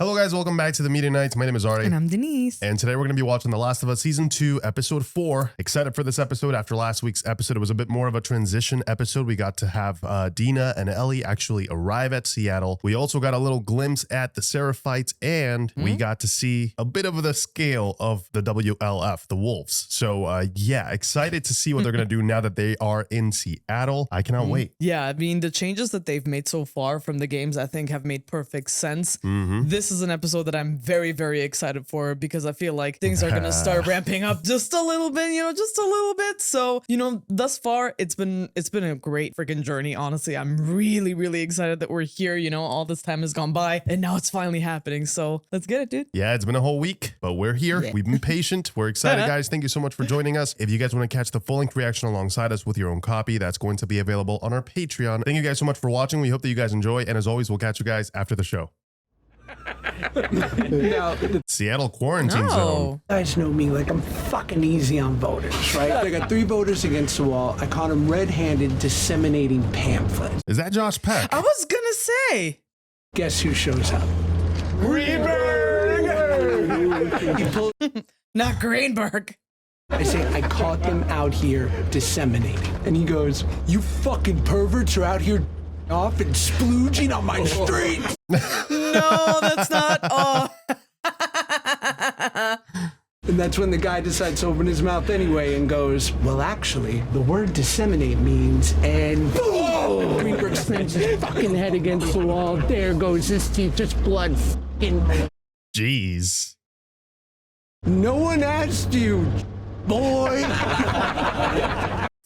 Hello guys, welcome back to the Media Nights. My name is Ari. And I'm Denise. And today we're going to be watching The Last of Us Season 2, Episode 4. Excited for this episode. After last week's episode, it was a bit more of a transition episode. We got to have Dina and Ellie actually arrive at Seattle. We also got a little glimpse at the Seraphites, and we got to see a bit of the scale of the WLF, the Wolves. So yeah, excited to see what they're going to do now that they are in Seattle. I cannot wait. Yeah, I mean, the changes that they've made so far from the games, I think, have made perfect sense. This is an episode that I'm very, very excited for because I feel like things are going to start ramping up just a little bit, just a little bit. So, thus far, it's been a great freaking journey. Honestly, I'm really, really excited that we're here. All this time has gone by and now it's finally happening. So let's get it, dude. Yeah, it's been a whole week, but we're here. Yeah. We've been patient. We're excited, guys. Thank you so much for joining us. If you guys want to catch the full-length reaction alongside us with your own copy, that's going to be available on our Patreon. Thank you guys so much for watching. We hope that you guys enjoy. And as always, we'll catch you guys after the show. Seattle quarantine zone. You guys know me, like I'm fucking easy on voters, right? I got 3 voters against the wall. I caught them red-handed disseminating pamphlets. Is that Josh Peck? I was gonna say. Guess who shows up? Greenberg! Not Greenberg. I say, I caught them out here disseminating. And he goes, you fucking perverts are out here off and splooging on my street. No, that's not. Oh. And that's when the guy decides to open his mouth anyway and goes, well, actually, the word disseminate means, and boom! Greenberg slams his fucking head against the wall. There goes his teeth, just blood fucking. Jeez. No one asked you, boy.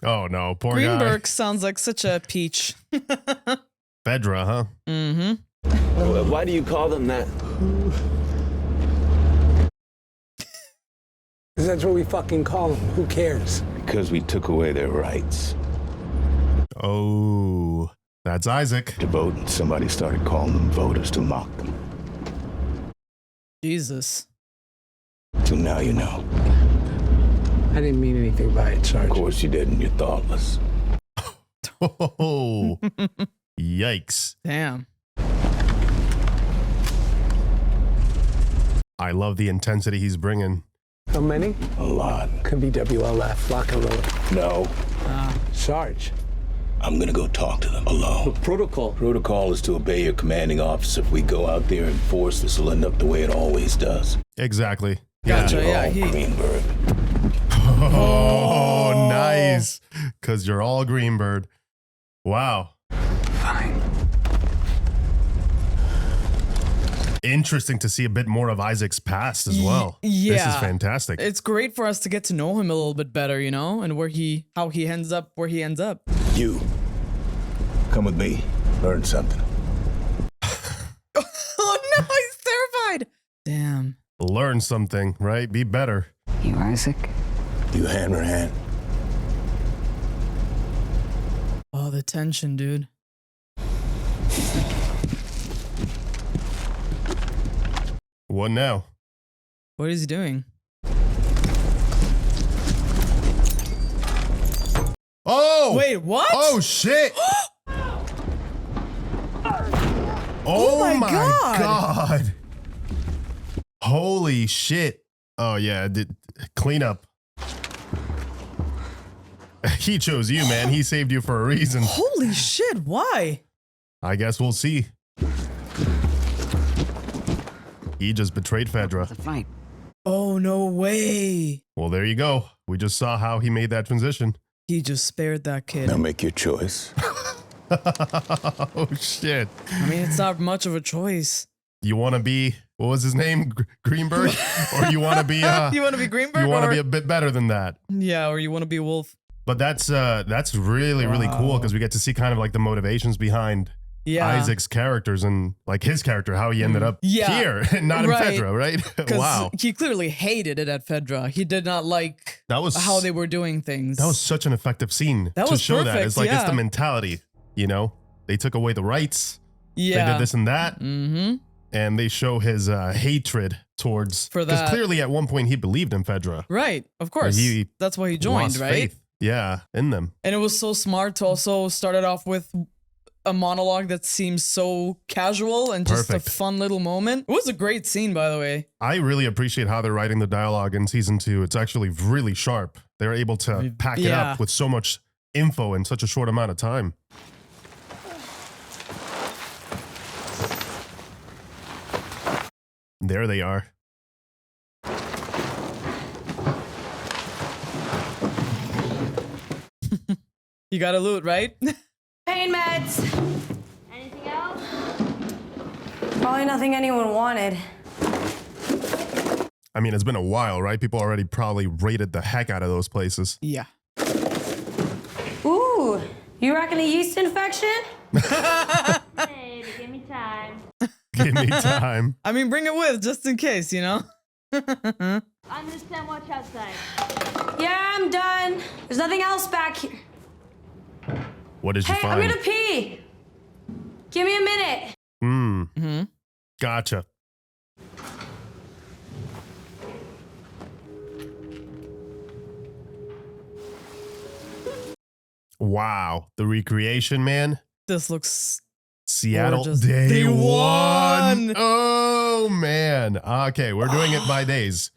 Oh no, poor Greenberg guy. sounds like such a peach. FEDRA, huh? Mm-hmm. Why do you call them that? Because that's what we fucking call them. Who cares? Because we took away their rights Oh, that's Isaac. to vote, and somebody started calling them voters to mock them. Jesus. So now you know. I didn't mean anything by it, Of Sergeant. course you didn't. You're thoughtless. Oh, yikes. Damn. I love the intensity he's bringing. How many? A lot. Could be WLF, lock and load. No. Sarge. I'm gonna go talk to them alone. Protocol. Protocol is to obey your commanding officer. If we go out there in force, this will end up the way it always does. Exactly. Gotcha. You're Yeah, all Greenberg. Oh, nice. Because you're all Greenberg. Wow. Fine. Interesting to see a bit more of Isaac's past as well. Yeah. This is fantastic. It's great for us to get to know him a little bit better, and how he ends up where he ends up. You. Come with me. Learn something. Oh no, he's terrified. Damn. Learn something, right? Be better. You, Isaac? You hand her hand. Oh, the tension, dude. What now? What is he doing? Oh! Wait, what? Oh, shit! Oh my God. God. Holy shit. Oh, yeah. Clean up. He chose you, man. He saved you for a reason. Holy shit, why? I guess we'll see. He just betrayed FEDRA. The fight. Oh, no way. Well, there you go. We just saw how he made that transition. He just spared that kid. Now make your choice. Oh, shit. I mean, it's not much of a choice. You want to be, what was his name? Greenberg? Or you want to be, You want to be Greenberg? you want to be a bit better than that. Yeah, or you want to be a wolf. But that's really, really cool because we get to see kind of like the motivations behind Isaac's characters and like his character, how he ended up here and not in FEDRA, right? Wow. He clearly hated it at FEDRA. He did not like how they were doing things. That was such an effective scene That to was show that. perfect, It's like, it's the yeah. mentality, They took away the rights. Yeah. They did this and that. Mm-hmm. And they show his hatred towards, For because that. clearly at one point he believed in FEDRA. Right, of course. That's why he joined, Lost right? faith. Yeah, in them. And it was so smart to also start it off with a monologue that seems so casual and just Perfect. a fun little moment. It was a great scene, by the way. I really appreciate how they're writing the dialogue in season 2. It's actually really sharp. They're able to pack it Yeah. up with so much info in such a short amount of time. There they are. You gotta loot, right? Pain meds. Anything else? Probably nothing anyone wanted. I mean, it's been a while, right? People already probably raided the heck out of those places. Yeah. Ooh, you reckon a yeast infection? Baby, give me time. Give me time. I mean, bring it with just in case, you know? Understand, watch outside. Yeah, I'm done. There's nothing else back here. What did you Hey, find? I'm gonna pee. Give me a minute. Gotcha. Wow. The recreation, man. This looks Seattle gorgeous. day, Day one. one. Oh, man. Okay, we're doing it by days.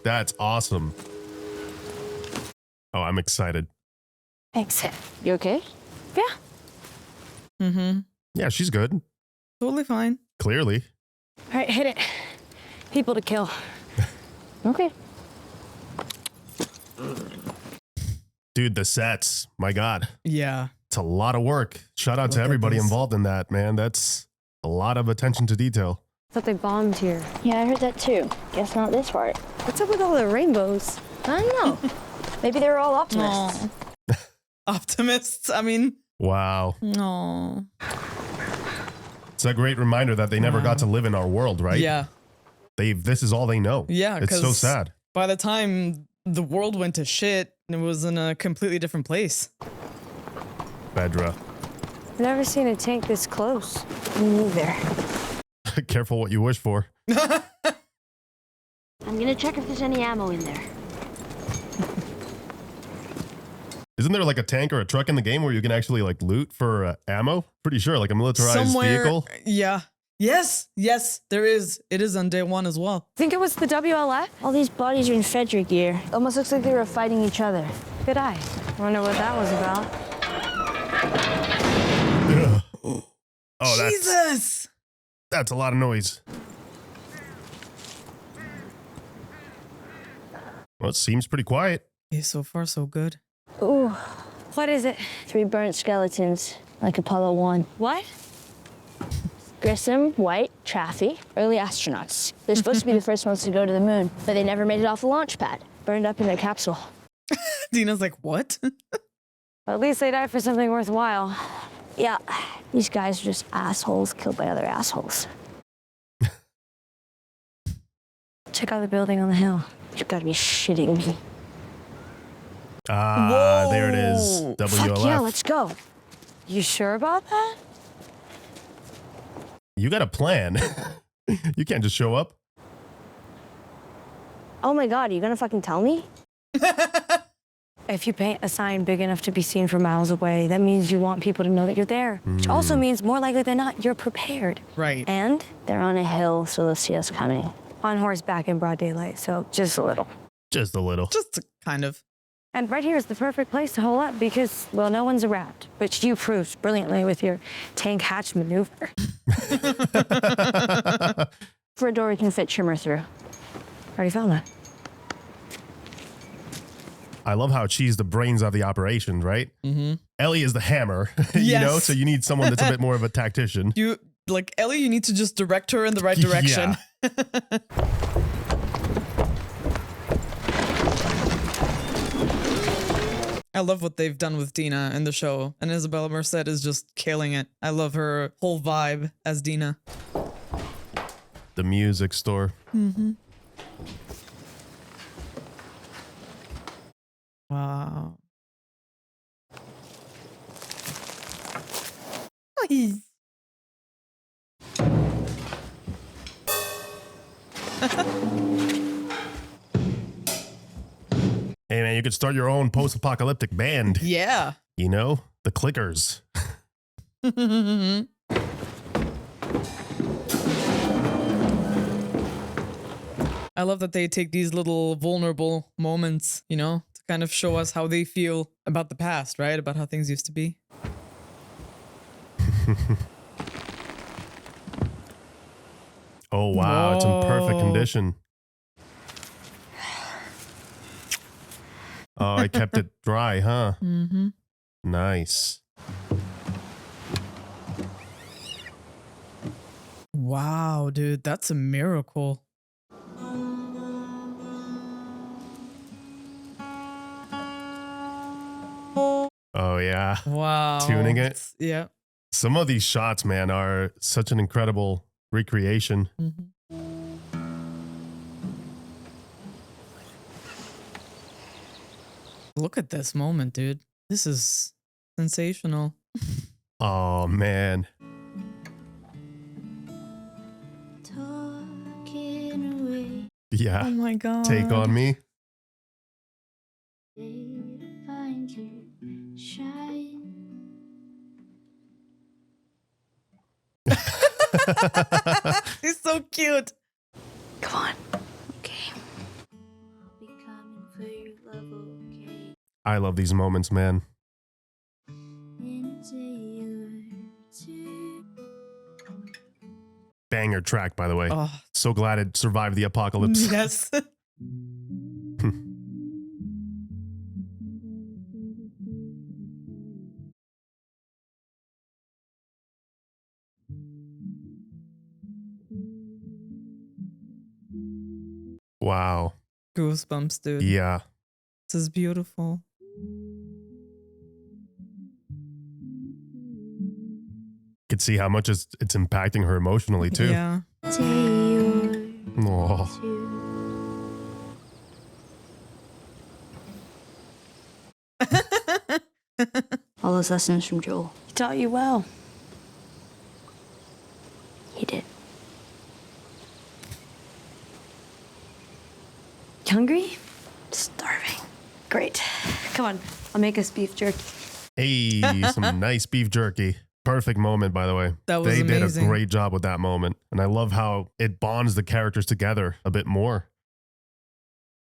That's awesome. Oh, I'm excited. Thanks. You okay? Yeah. Yeah, she's good. totally fine. Clearly. All right, hit it. People to kill. Okay. Dude, the sets. My God. Yeah. It's a lot of work. Shout out to Look at everybody this. involved in that, man. That's a lot of attention to detail. Thought they bombed here. Yeah, I heard that too. Guess not this part. What's up with all the rainbows? I don't know. Maybe they were all optimists. Aw. Optimists, I mean. Wow. No. It's a great reminder that they never got to live in our world, right? Yeah. This is all they know. Yeah. It's so 'cause sad. By the time the world went to shit, it was in a completely different place. FEDRA. I've never seen a tank this close. Me neither. Careful what you wish for. I'm gonna check if there's any ammo in there. Isn't there like a tank or a truck in the game where you can actually like loot for ammo? Pretty sure, like a militarized vehicle. Yeah. Yes. Yes, there is. It is on day one as well. Think it was the WLF? All these bodies are in FEDRA gear. Almost looks like they were fighting each other. Good eye. Wonder what that was about. Oh, Jesus. that's a lot of noise. Well, it seems pretty quiet. Okay, so far so good. Ooh, What is it? 3 burnt skeletons, like Apollo 1. What? Grissom, White, Chaffee, early astronauts. They're supposed to be the first ones to go to the moon, but they never made it off the launch pad. Burned up in their capsule. Dina's like, what? At least they died for something worthwhile. Yeah, these guys are just assholes killed by other assholes. Check out the building on the hill. You gotta be shitting me. Ah, there it is. Whoa. WLF. Fuck yeah, let's go. You sure about that? You got a plan. You can't just show up. Oh my god, are you gonna fucking tell me? If you paint a sign big enough to be seen from miles away, that means you want people to know that you're there. Which also means more likely than not, you're prepared. Right. And They're on a hill, so they'll see us coming. on horseback in broad daylight, so just a little. Just a little. Just kind of. And right here is the perfect place to hole up because, well, no one's around. Which you proved brilliantly with your tank hatch maneuver. For a door we can fit Trimmer through. Already found that. I love how she's the brains of the operation, right? Mm-hmm. Ellie is the hammer, you know, Yes. so you need someone that's a bit more of a tactician. You, like, Ellie, you need to just direct her in the right direction. I love what they've done with Dina in the show, and Isabella Merced is just killing it. I love her whole vibe as Dina. The music store. Wow. Nice. Hey man, you could start your own post-apocalyptic band. Yeah. You know, the clickers. I love that they take these little vulnerable moments, you know, to kind of show us how they feel about the past, right? About how things used to be. Oh, wow. It's in perfect Whoa. condition. Oh, I kept it dry, huh? Mm-hmm. Nice. Wow, dude, that's a miracle. Oh, yeah. Wow. Tuning it. Yeah. Some of these shots, man, are such an incredible recreation. Mhm. Look at this moment, dude. This is sensational. Oh, man. Yeah. Oh my god. Take on me. He's so cute. Come on. Okay. I love these moments, man. Banger track, by the way. Oh, So glad it survived the apocalypse. yes. Wow. Goosebumps, dude. Yeah. This is beautiful. Could see how much it's impacting her emotionally, too. Yeah. Oh. All those lessons from Joel. He taught you well. He did. You hungry? Starving. Great. Come on. I'll make us beef jerky. Hey, some nice beef jerky. Perfect moment, by the way. That was They did a amazing. great job with that moment. And I love how it bonds the characters together a bit more.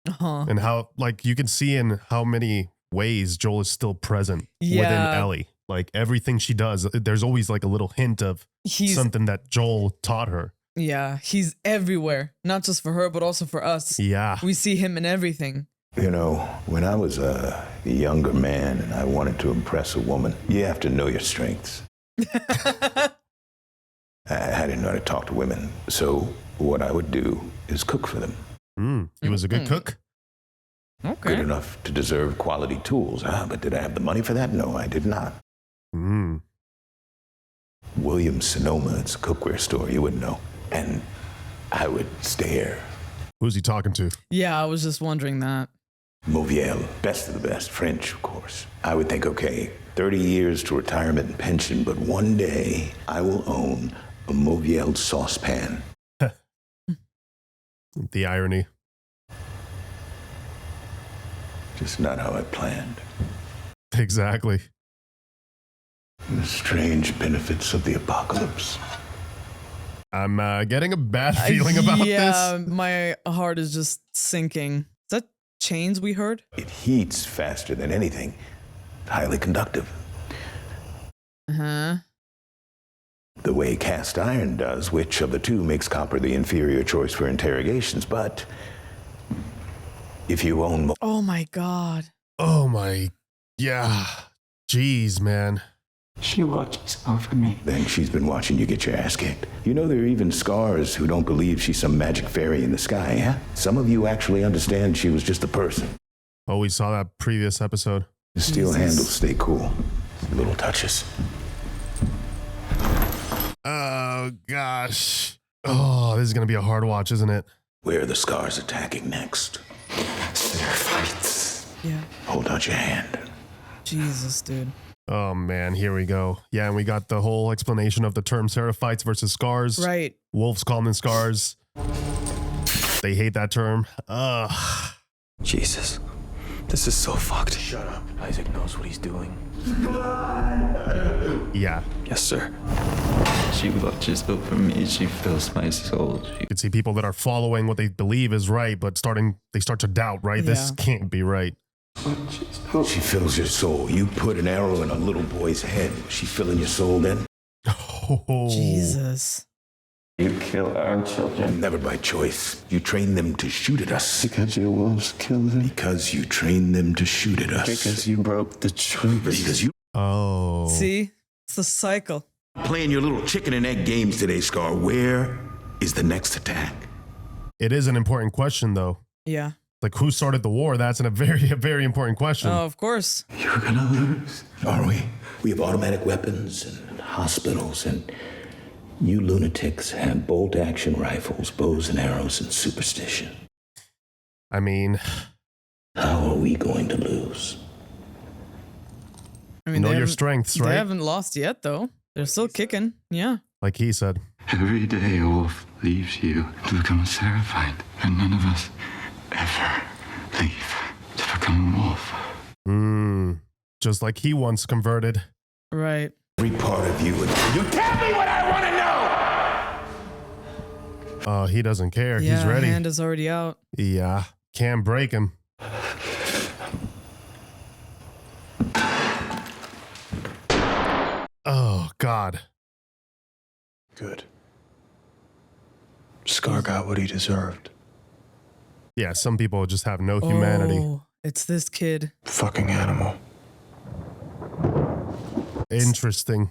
Uh-huh. And how, like, you can see in how many ways Joel is still present within Yeah. Ellie. Like, everything she does, there's always like a little hint of He's something that Joel taught her. yeah, he's everywhere. Not just for her, but also for us. Yeah. We see him in everything. You know, when I was a younger man and I wanted to impress a woman, you have to know your strengths. I didn't know how to talk to women, so what I would do is cook for them. He was a good cook. Good Okay. enough to deserve quality tools, but did I have the money for that? No, I did not. Williams Sonoma, it's a cookware store, you wouldn't know. And I would stare. Who's he talking to? Yeah, I was just wondering that. Mauviel, best of the best, French, of course. I would think, okay, 30 years to retirement and pension, but one day I will own a Mauviel saucepan. The irony. Just not how I planned. Exactly. The strange benefits of the apocalypse. I'm getting a bad feeling about yeah, this. my heart is just sinking. Is that chains we heard? It heats faster than anything. Highly conductive. Uh-huh. The way cast iron does, which of the two makes copper the inferior choice for interrogations, but if you own Oh my god. Oh my, yeah. Jeez, man. She watches over me. then she's been watching you get your ass kicked. You know there are even scars who don't believe she's some magic fairy in the sky, huh? Some of you actually understand she was just a person. Oh, we saw that previous episode. The steel handles stay cool. Little touches. Oh, gosh. Oh, this is going to be a hard watch, isn't it? Where are the scars attacking next? Seraphites. Yeah. Hold out your hand. Jesus, dude. Oh, man, here we go. Yeah, and we got the whole explanation of the term Seraphites versus scars. Right. Wolves call them scars. They hate that term. Ugh. Jesus. This is so fucked. Shut up. Isaac knows what he's doing. Yeah. Yes, sir. She watches over me. She fills my soul. You can see people that are following what they believe is right, but they start to doubt, right? This can't be right. She fills your soul. You put an arrow in a little boy's head. She filling your soul then? Oh. Jesus. You kill our children. Never by choice. You train them to shoot at us. Because your wolves kill them. Because you train them to shoot at us. Because you broke the truth. Because you Oh. See? It's the cycle. playing your little chicken and egg games today, Scar. Where is the next attack? It is an important question, though. Yeah. Like, who started the war? That's a very important question. Oh, of course. You're gonna lose. Are we? We have automatic weapons and hospitals, and you lunatics have bolt-action rifles, bows and arrows, and superstition. I mean, how are we going to lose? I mean, know your strengths, right? They haven't lost yet, though. They're still kicking. Yeah. Like he said. Every day a wolf leaves you to become a Seraphite, and none of us ever leave to become a wolf. Just like he once converted. Right. Every part of you. You tell me what I want to know! He doesn't care. Yeah, He's ready. hand is already out. Yeah. Can't break him. Oh, God. Good. Scar got what he deserved. Yeah, some people just have no humanity. Oh, it's this kid. Fucking animal. Interesting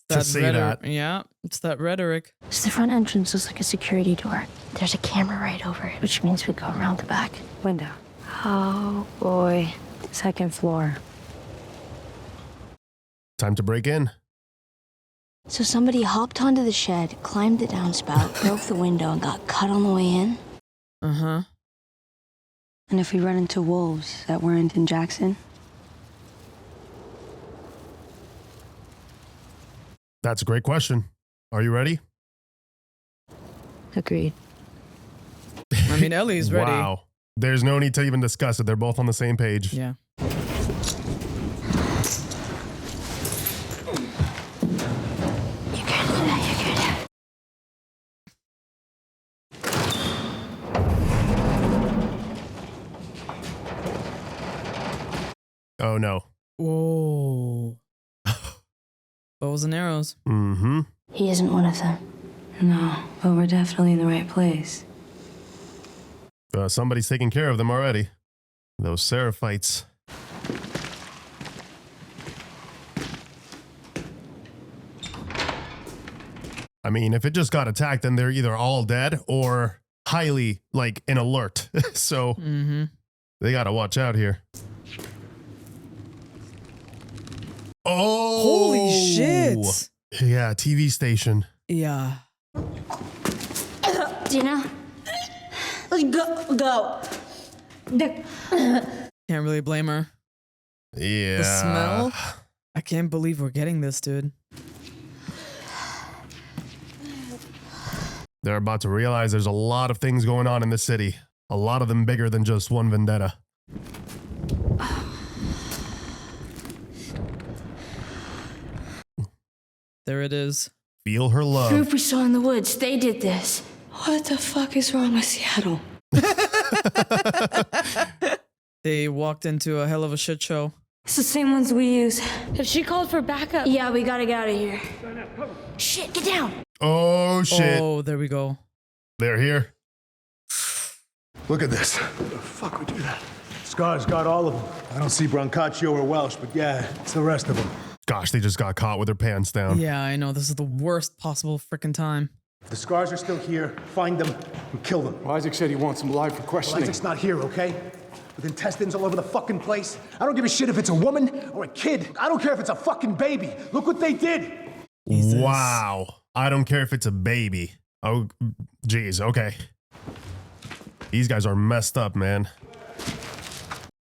to say that. Yeah, it's that rhetoric. So the front entrance is like a security door. There's a camera right over it, which means we go around the back. Window. Oh, boy. Second floor. Time to break in. So somebody hopped onto the shed, climbed the downspout, broke the window, and got cut on the way in? Uh-huh. And if we run into wolves that weren't in Jackson? That's a great question. Are you ready? Agreed. I mean, Ellie's ready. Wow. There's no need to even discuss it. They're both on the same page. Yeah. Oh, no. Whoa. Bows and arrows. Mm-hmm. He isn't one of them. No, but we're definitely in the right place. Somebody's taking care of them already. Those Seraphites. I mean, if it just got attacked, then they're either all dead or highly, like, in alert. So they gotta watch out here. Oh! Holy shit! Yeah, TV station. Yeah. Dina? Let's go. Can't really blame her. Yeah. The smell? I can't believe we're getting this, dude. They're about to realize there's a lot of things going on in the city. A lot of them bigger than just one vendetta. There it is. Feel her love. Group we saw in the woods, they did this. What the fuck is wrong with Seattle? They walked into a hell of a shit show. It's the same ones we use. Have she called for backup? Yeah, we gotta get out of here. Shit, get down. Oh, shit. Oh, there we go. They're here. Look at this. Who the fuck would do that? Scar's got all of them. I don't see Brancaccio or Welsh, but yeah, it's the rest of them. Gosh, they just got caught with their pants down. Yeah, I know. This is the worst possible freaking time. If the Scars are still here, find them and kill them. Well, Isaac said he wants him alive for questioning. Isaac's not here, okay? With intestines all over the fucking place. I don't give a shit if it's a woman or a kid. I don't care if it's a fucking baby. Look what they did. Jesus. Wow. I don't care if it's a baby. Oh, geez. Okay. These guys are messed up, man.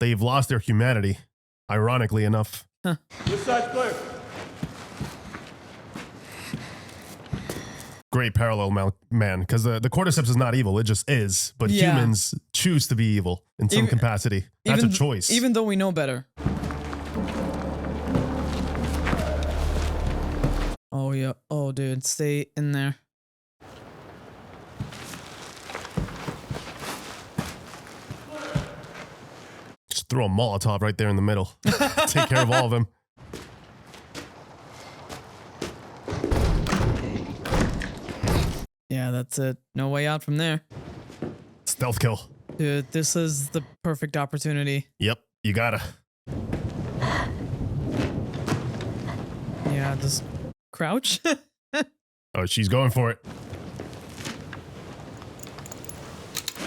They've lost their humanity, ironically enough. This side's clear. great parallel, man, because the cordyceps is not evil. It just is. But Yeah. humans choose to be evil in some capacity. That's a choice. Even though we know better. Oh, yeah. Oh, dude. Stay in there. Just throw a Molotov right there in the middle. Take care of all of them. Yeah, that's it. No way out from there. Stealth kill. Dude, this is the perfect opportunity. Yep, you gotta. Yeah, just crouch. Oh, she's going for it.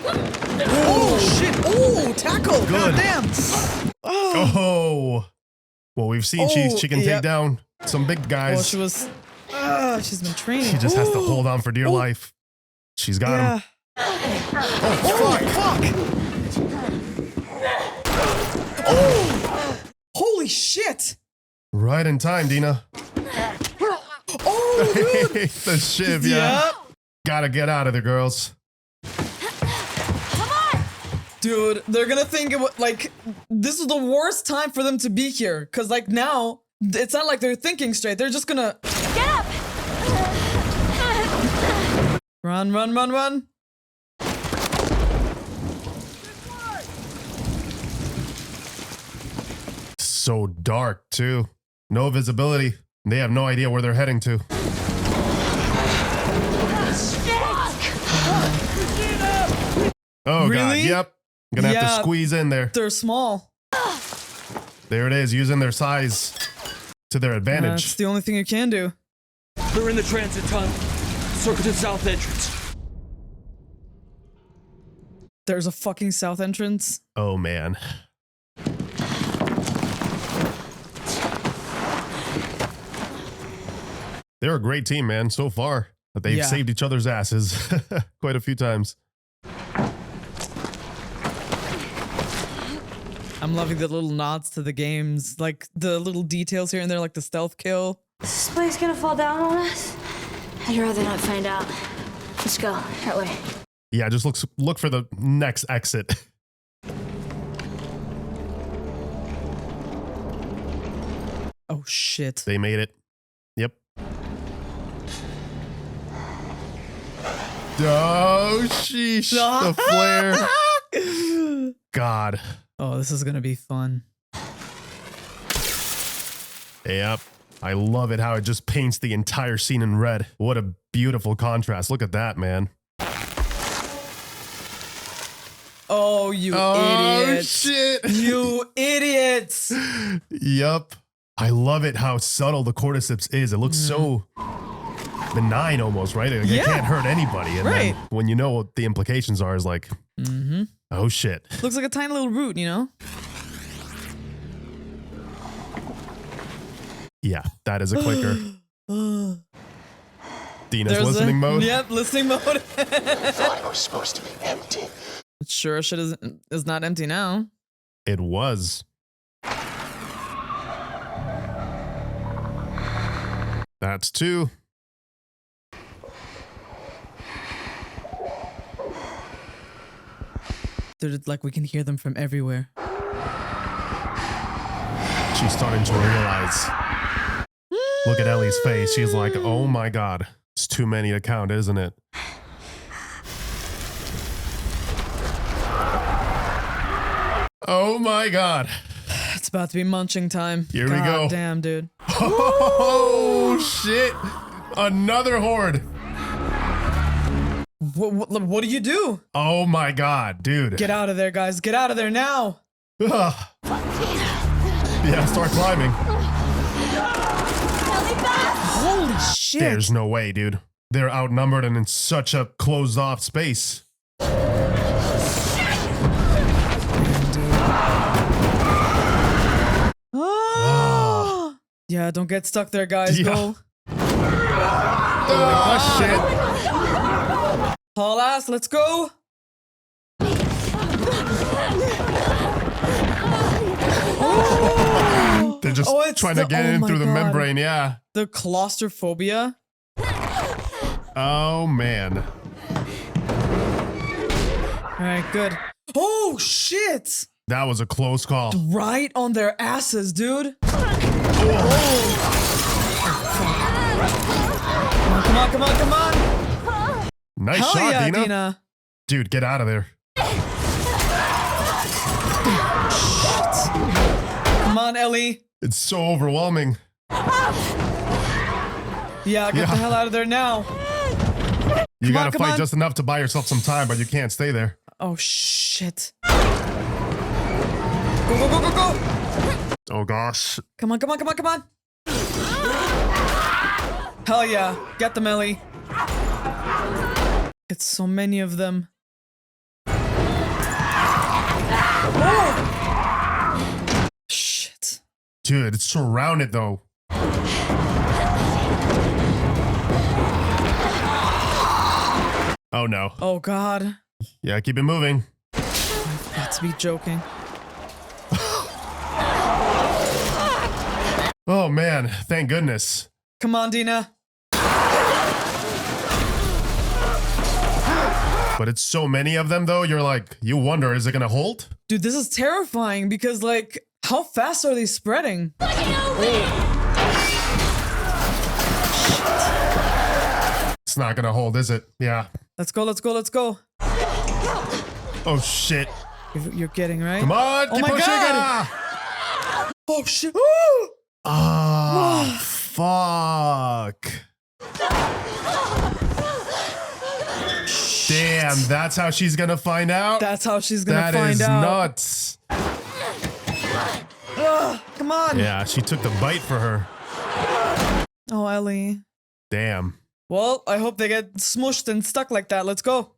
Oh, shit. Oh, tackle. Good. God damn. Oh. Well, we've seen she can take down some big guys. Oh, she was... she's been training. She just has to hold on for dear life. She's got him. Oh, fuck. Oh. Holy shit. Right in time, Dina. Oh, dude. The shiv, yeah. Yep. Gotta get out of there, girls. Dude, they're gonna think it was like this is the worst time for them to be here. Cause like now, it's not like they're thinking straight. They're just gonna Get up! run, run, run, run. So dark, too. No visibility. They have no idea where they're heading to. Oh, God. Really? Yep. Gonna have to Yeah. squeeze in there. They're small. There it is, using their size to their advantage. That's the only thing you can do. They're in the transit tunnel. Circuited south entrance. There's a fucking south entrance. Oh, man. They're a great team, man, so far. But they've saved each other's asses quite a few times. I'm loving the little nods to the games, like the little details here and there, like the stealth kill. Is this place gonna fall down on us? I'd rather not find out. Let's go. That way. Yeah, just look for the next exit. Oh, shit. They made it. Yep. Oh, sheesh. The flare. God. Oh, this is gonna be fun. Yep. I love it how it just paints the entire scene in red. What a beautiful contrast. Look at that, man. Oh, you idiots. Oh, shit. You idiots. Yup. I love it how subtle the cordyceps is. It looks so benign almost, right? Like, it can't hurt anybody. And then when you know what the implications are, is like, oh, shit. Looks like a tiny little root, you know? Yeah, that is a clicker. Dina's There's listening mode. Yep, listening mode. Thought it was supposed to be empty. Sure shit is not empty now. It was. That's two. Dude, like we can hear them from everywhere. She's starting to realize. Look at Ellie's face. She's like, oh my God. It's too many to count, isn't it? Oh my God. It's about to be munching time. Here we go. Damn, dude. Oh, shit. Another horde. What do you do? Oh my God, dude. Get out of there, guys. Get out of there now. Yeah, start climbing. Holy shit. There's no way, dude. They're outnumbered and in such a closed off space. Yeah, don't get stuck there, guys. Go. Oh, shit. Haul ass, let's go. They're just trying to get in through the membrane, yeah. The claustrophobia. Oh, man. All right, good. Oh, shit. That was a close call. Right on their asses, dude. Come on, come on, come on. Nice Hell shot, yeah, Dina. Dina. Dude, get out of there. Come on, Ellie. It's so overwhelming. Yeah, get the hell out of there now. You gotta come fight on. just enough to buy yourself some time, but you can't stay there. Oh, shit. Go, go, go, go, go. Oh, gosh. Come on, come on, come on, come on. Hell yeah. Get them, Ellie. It's so many of them. Oh! Shit. Dude, it's surrounded, though. Oh, no. Oh, God. Yeah, keep it moving. I've got to be joking. Oh, man. Thank goodness. Come on, Dina. But it's so many of them, though. You're like, you wonder, is it gonna hold? Dude, this is terrifying because, like, how fast are they spreading? It's not gonna hold, is it? Yeah. Let's go, let's go, let's go. Oh, shit. You're getting right. Come on, Oh keep my pushing. God. Oh, shit. Oh, fuck. Damn, that's how she's gonna find out? That's how she's gonna That find is out. nuts. Come on. Yeah, she took the bite for her. Oh, Ellie. Damn. Well, I hope they get smushed and stuck like that. Let's go.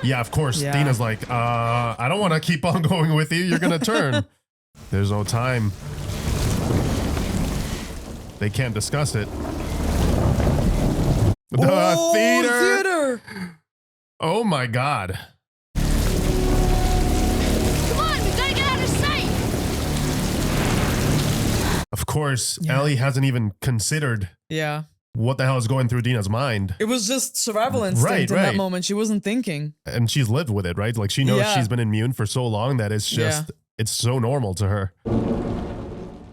Yeah, of course. Yeah. Dina's like, I don't want to keep on going with you. You're gonna turn. There's no time. They can't discuss it. Oh, theater. Oh my God. Come on, we gotta get out of sight. Of course, Ellie hasn't even considered Yeah. what the hell is going through Dina's mind. It was just survival instinct in that moment. She wasn't thinking. And she's lived with it, right? Like she knows Yeah. she's been immune for so long that it's just, it's so normal to her.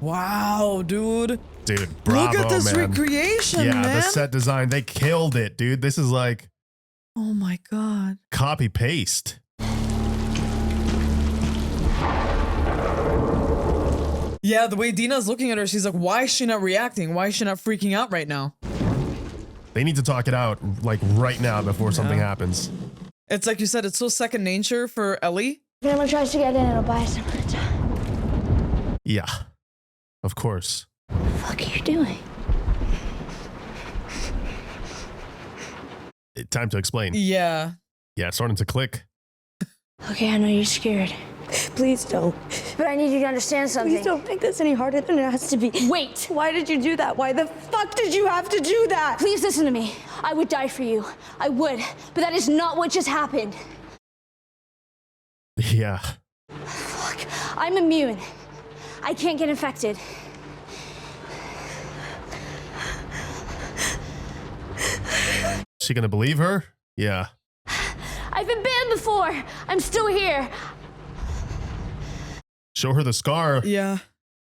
Wow, dude. Dude, bravo, Look at this man. recreation, Yeah, man. the set design, they killed it, dude. This is like Oh my God. copy paste. Yeah, the way Dina's looking at her, she's like, why is she not reacting? Why is she not freaking out right now? They need to talk it out like right now before something happens. It's like you said, it's so second nature for Ellie. If anyone tries to get in, it'll buy us time. Yeah, of course. What the fuck are you doing? Time to explain. Yeah. Yeah, it's starting to click. Okay, I know you're scared. Please don't. But I need you to understand something. Please don't make this any harder than it has to be. Wait! Why did you do that? Why the fuck did you have to do that? Please listen to me. I would die for you. I would. But that is not what just happened. Yeah. Fuck. I'm immune. I can't get infected. Is she gonna believe her? Yeah. I've been banned before. I'm still here. Show her the scar. Yeah.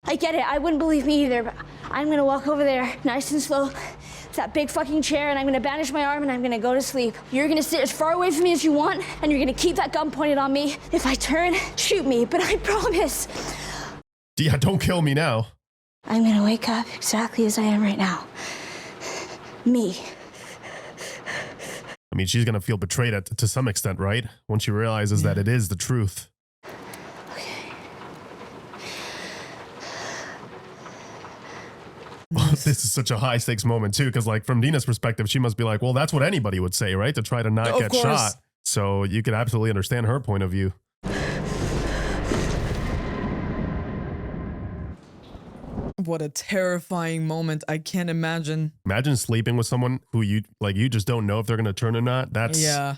I get it. I wouldn't believe me either, but I'm gonna walk over there, nice and slow, to that big fucking chair, and I'm gonna bandage my arm and I'm gonna go to sleep. You're gonna sit as far away from me as you want, and you're gonna keep that gun pointed on me. If I turn, shoot me, but I promise. Yeah, don't kill me now. I'm gonna wake up exactly as I am right now. Me. I mean, she's gonna feel betrayed to some extent, right? When she realizes that it is the truth. This is such a high stakes moment too, because like from Dina's perspective, she must be like, well, that's what anybody would say, right? To try to not get shot. So you can absolutely understand her point of view. What a terrifying moment. I can't imagine. Imagine sleeping with someone who you just don't know if they're gonna turn or not. That's Yeah.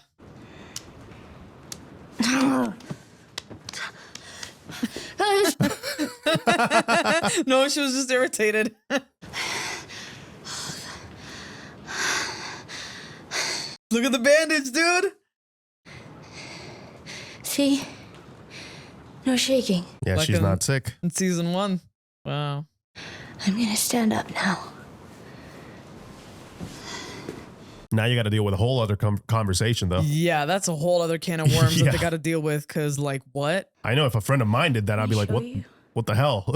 No, she was just irritated. Look at the bandage, dude. See? No shaking. Yeah, Like she's not sick. In season 1. Wow. I'm gonna stand up now. Now you got to deal with a whole other conversation, though. Yeah, that's a whole other can of worms that they got to deal with. Cause like, what? I know if a friend of mine did that, I'd be like, what the hell?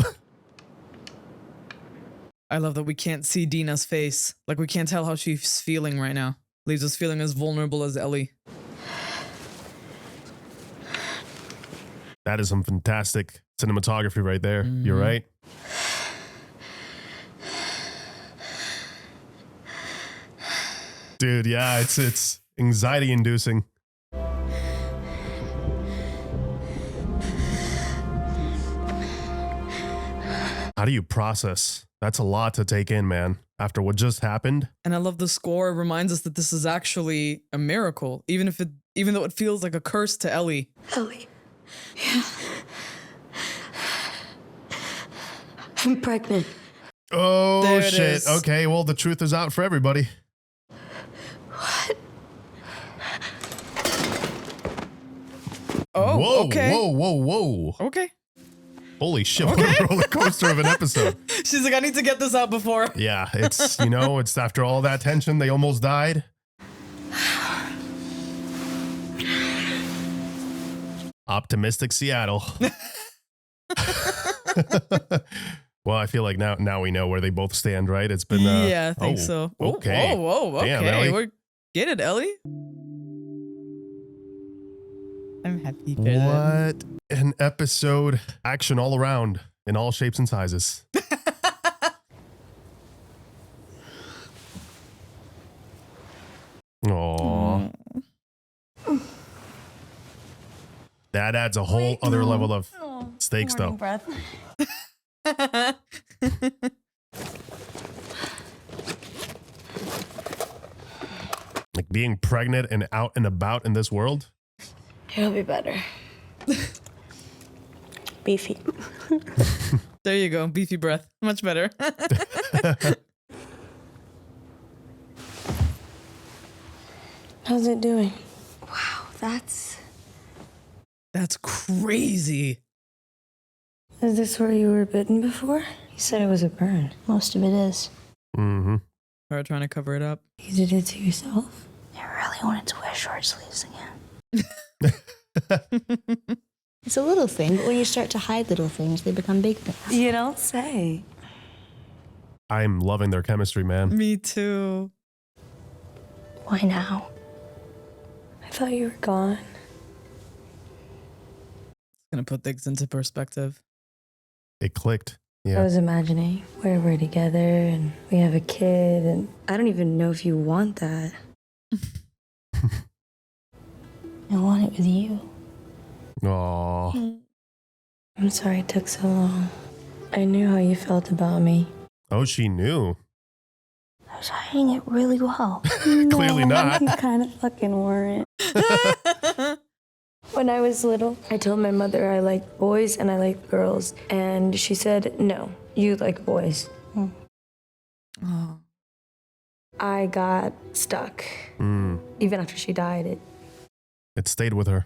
I love that we can't see Dina's face. Like, we can't tell how she's feeling right now. Leaves us feeling as vulnerable as Ellie. That is some fantastic cinematography right there. You're right. Dude, yeah, it's anxiety inducing. How do you process? That's a lot to take in, man. After what just happened. And I love the score. It reminds us that this is actually a miracle, even though it feels like a curse to Ellie. Ellie. Yeah. I'm pregnant. Oh, There it shit. is. Okay, well, the truth is out for everybody. What? Oh, Whoa, okay. whoa. Okay. Holy shit, what a roller coaster of an episode. She's like, I need to get this out before. Yeah, it's, it's after all that tension, they almost died. Optimistic Seattle. Well, I feel like now we know where they both stand, right? It's been yeah, I think so. Okay. Whoa, okay. Damn, Ellie. Get it, Ellie. I'm happy for them. What an episode. Action all around in all shapes and sizes. Aww. That adds a whole other level of stakes, though. Breath. Like being pregnant and out and about in this world. It'll be better. Beefy. There you go. Beefy breath. Much better. How's it doing? Wow, that's crazy. Is this where you were bitten before? You said it was a burn. Most of it is. Mm-hmm. Her trying to cover it up. You did it to yourself? I really wanted to wear short sleeves again. It's a little thing, but when you start to hide little things, they become big things. You don't say. I'm loving their chemistry, man. Me too. Why now? I thought you were gone. Gonna put things into perspective. It clicked. I Yeah. was imagining where we're together and we have a kid, and I don't even know if you want that. I want it with you. Aww. I'm sorry it took so long. I knew how you felt about me. Oh, she knew. I was hiding it really well. Clearly not. You kind of fucking weren't. When I was little, I told my mother I liked boys and I liked girls. And she said, no, you like boys. Oh. I got stuck. Even after she died, It stayed with her.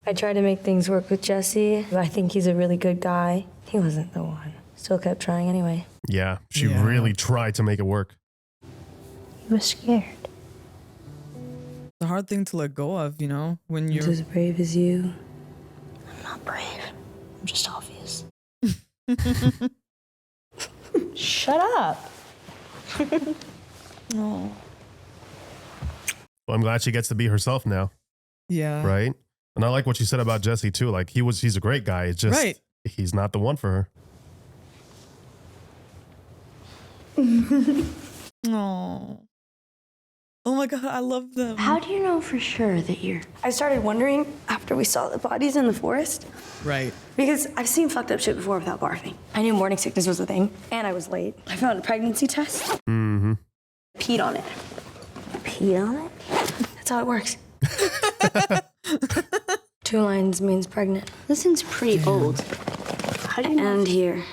I tried to make things work with Jesse. I think he's a really good guy. He wasn't the one. Still kept trying anyway. Yeah, she Yeah. really tried to make it work. He was scared. It's a hard thing to let go of, when He's you're. as brave as you. I'm not brave. I'm just obvious. Shut up. Oh. Well, I'm glad she gets to be herself now, Yeah. right? And I like what she said about Jesse too. Like he's a great guy. It's just Right. he's not the one for her. Oh. Oh my god, I love them. How do you know for sure that you're... I started wondering after we saw the bodies in the forest. Right. Because I've seen fucked up shit before without barfing. I knew morning sickness was a thing, and I was late. I found a pregnancy test. Mm-hmm. Peed on it. Peed on it? That's how it works. 2 lines means pregnant. This thing's pretty old. How do you know? And here.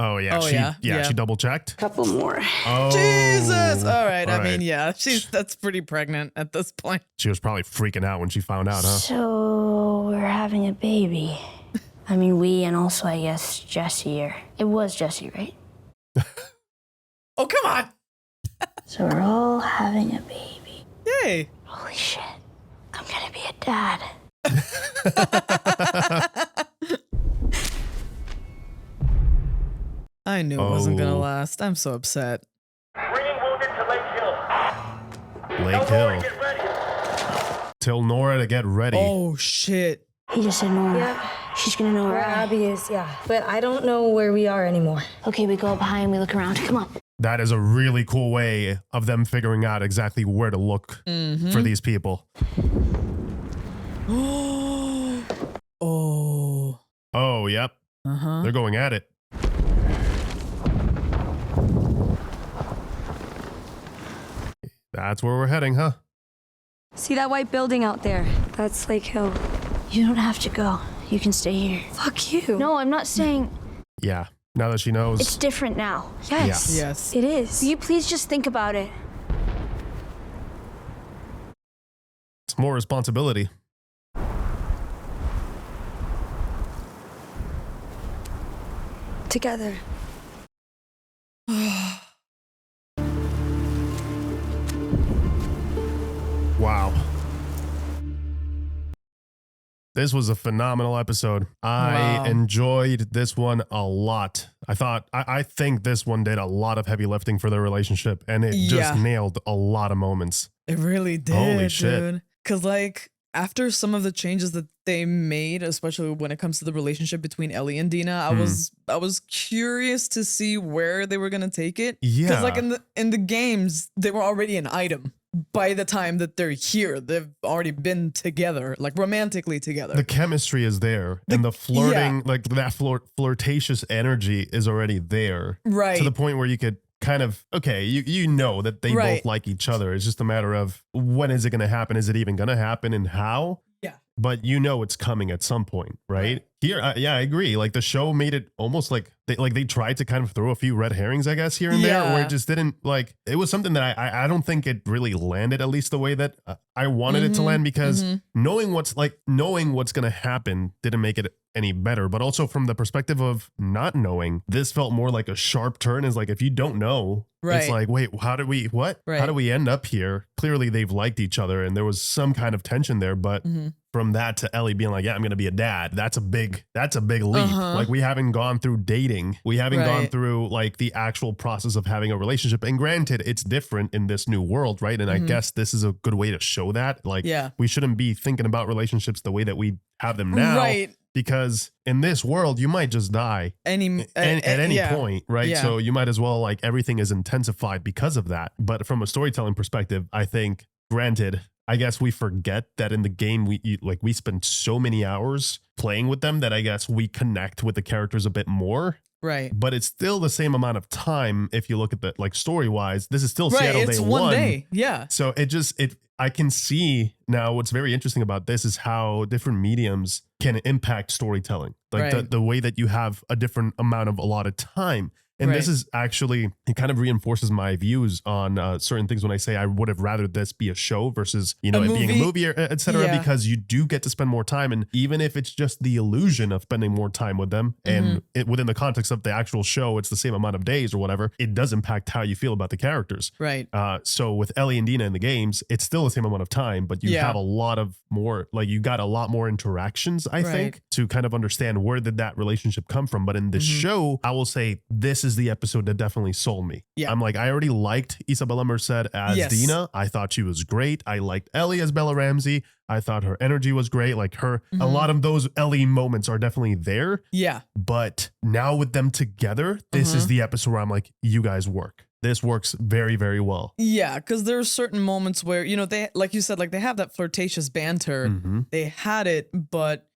Oh yeah, Oh, she yeah. she double checked. Couple more. Oh Jesus. All right. all I mean, right. yeah, that's pretty pregnant at this point. She was probably freaking out when she found out, huh? So we're having a baby. I mean, we and also, I guess, Jesse. It was Jesse, right? Oh, come on. So we're all having a baby. Yay. Holy shit. I'm gonna be a dad. I knew it wasn't gonna last. I'm so upset. Bringing wounded to Lake Hill. Lake Hill. Get ready. Tell Nora to get ready. Oh shit. He just said Nora. Yep. She's gonna know Where where Abby is, yeah. But I don't know where we are anymore. Okay, we go up behind, we look around. Come on. That is a really cool way of them figuring out exactly where to look for these people. Oh. Oh, yep. Uh-huh. They're going at it. That's where we're heading, huh? See that white building out there? That's Lake Hill. You don't have to go. You can stay here. Fuck you. No, I'm not saying Yeah. Now that she knows. it's different now. Yes. Yes. It is. Will you please just think about it? It's more responsibility. Together. Wow. This was a phenomenal episode. I enjoyed this one a lot. I think this one did a lot of heavy lifting for their relationship, and it just nailed a lot of moments. It really did. Holy shit. Dude. Cause like after some of the changes that they made, especially when it comes to the relationship between Ellie and Dina, I was curious to see where they were gonna take it. Yeah. Cause like in the games, they were already an item. By the time that they're here, they've already been together, like romantically together. The chemistry is there, and the flirting, like that flirtatious energy is already there. Right. To the point where you could kind of, okay, you know that they both like each other. It's just a matter of when is it going to happen? Is it even going to happen, and how? Yeah. But you know it's coming at some point, right? Here, yeah, I agree. Like the show made it almost like they tried to kind of throw a few red herrings, I guess, here and there, where it just didn't like. It was something that I don't think it really landed, at least the way that I wanted it to land, because knowing what's going to happen didn't make it any better. But also from the perspective of not knowing, this felt more like a sharp turn. Is like, if you don't know, it's like, wait, how do we how do we end up here? Clearly they've liked each other, and there was some kind of tension there, but from that to Ellie being like, yeah, I'm gonna be a dad, that's a big leap. Like, we haven't gone through dating, we haven't gone through like the actual process of having a relationship, and granted it's different in this new world, right? And I guess this is a good way to show that, like, we shouldn't be thinking about relationships the way that we have them now, right? Because in this world, you might just die at any point, right? Yeah. So you might as well, like, everything is intensified because of that. But from a storytelling perspective, I think, granted, I guess we forget that in the game, we spend so many hours playing with them that I guess we connect with the characters a bit more. Right. But it's still the same amount of time if you look at the, like, story-wise. This is still Seattle it's Day one day. Yeah. So I can see now what's very interesting about this is how different mediums can impact storytelling. Like the way that you have a different amount of allotted time. And this is actually, it kind of reinforces my views on certain things when I say I would have rather this be a show versus, it being a movie, or et cetera, because you do get to spend more time. And even if it's just the illusion of spending more time with them, and within the context of the actual show, it's the same amount of days or whatever, it does impact how you feel about the characters. Right. So with Ellie and Dina in the games, it's still the same amount of time, but you have a lot of more, like, you got a lot more interactions, I think, to kind of understand where did that relationship come from. But in the show, I will say this is the episode that definitely sold me. Yeah. I'm like, I already liked Isabella Merced as Dina. I thought she was great. I liked Ellie as Bella Ramsey. I thought her energy was great. Like a lot of those Ellie moments are definitely there. Yeah. But now with them together, this is the episode where I'm like, you guys work. This works very, very well. Yeah, because there are certain moments where, they, like you said, like they have that flirtatious banter. They had it, but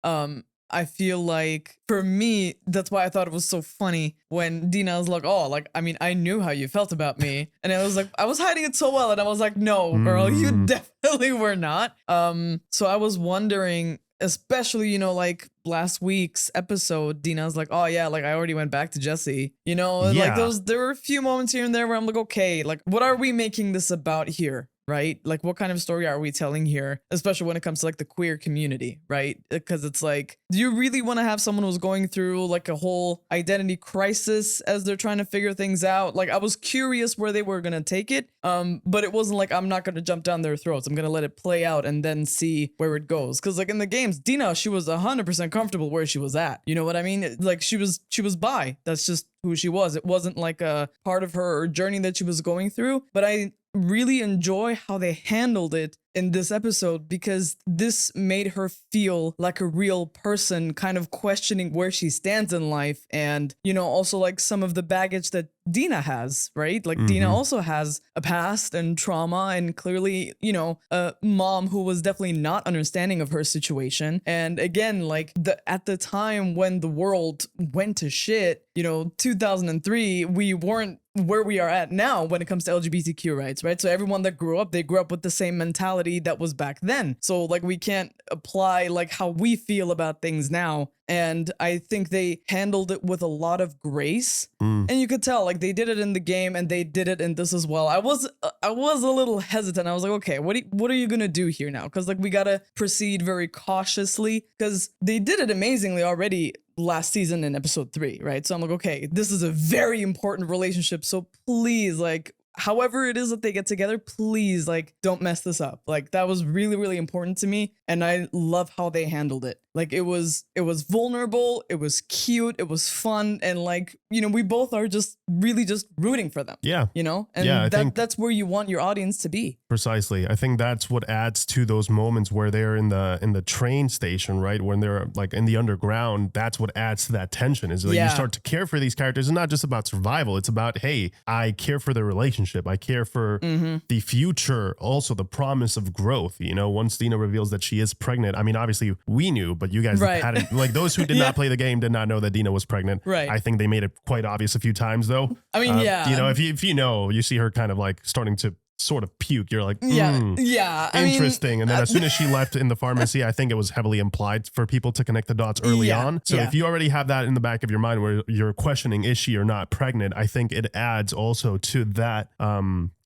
I feel like for me, that's why I thought it was so funny when Dina was like, oh, like, I mean, I knew how you felt about me. And I was like, I was hiding it so well. And I was like, no, girl, you definitely were not. So I was wondering, especially, you know, like last week's episode, Dina's like, oh yeah, like I already went back to Jesse, you know, like there were a few moments here and there where I'm like, okay, like what are we making this about here? Right? Like what kind of story are we telling here? Especially when it comes to like the queer community, right? Because it's like, do you really want to have someone who's going through like a whole identity crisis as they're trying to figure things out? Like I was curious where they were going to take it. But it wasn't like, I'm not going to jump down their throats. I'm going to let it play out and then see where it goes. Cause like in the games, Dina, she was 100% comfortable where she was at. You know what I mean? Like she was bi. That's just who she was. It wasn't like a part of her journey that she was going through, but I really enjoy how they handled it in this episode because this made her feel like a real person, kind of questioning where she stands in life. And, you know, also like some of the baggage that Dina has, right? Like Dina also has a past and trauma and clearly, you know, a mom who was definitely not understanding of her situation. And again, like at the time when the world went to shit, you know, 2003, we weren't where we are at now when it comes to LGBTQ rights, right? So everyone that grew up, they grew up with the same mentality that was back then. So like we can't apply like how we feel about things now. And I think they handled it with a lot of grace. And you could tell like they did it in the game and they did it in this as well. I was a little hesitant. I was like, okay, what are you going to do here now? Because like we got to proceed very cautiously because they did it amazingly already last season in episode 3, right? So I'm like, okay, this is a very important relationship. So please, like, however it is that they get together, please, like, don't mess this up. Like, that was really, really important to me. And I love how they handled it. Like, it was vulnerable, it was cute, it was fun. And like, you know, we both are just really just rooting for them. Yeah. You know? And that's where you want your audience to be. Precisely. I think that's what adds to those moments where they're in the train station, right? When they're like in the underground, that's what adds to that tension is like you start to care for these characters. It's not just about survival. It's about, hey, I care for their relationship. I care for the future. Also the promise of growth. You know, once Dina reveals that she is pregnant, I mean, obviously we knew, but you guys hadn't, like those who did not play the game did not know that Dina was pregnant. Right. I think they made it quite obvious a few times though. I mean, you know, if you know, you see her kind of like starting to sort of puke. You're like, interesting. And then as soon as she left in the pharmacy, I think it was heavily implied for people to connect the dots early on. So if you already have that in the back of your mind where you're questioning, is she or not pregnant? I think it adds also to that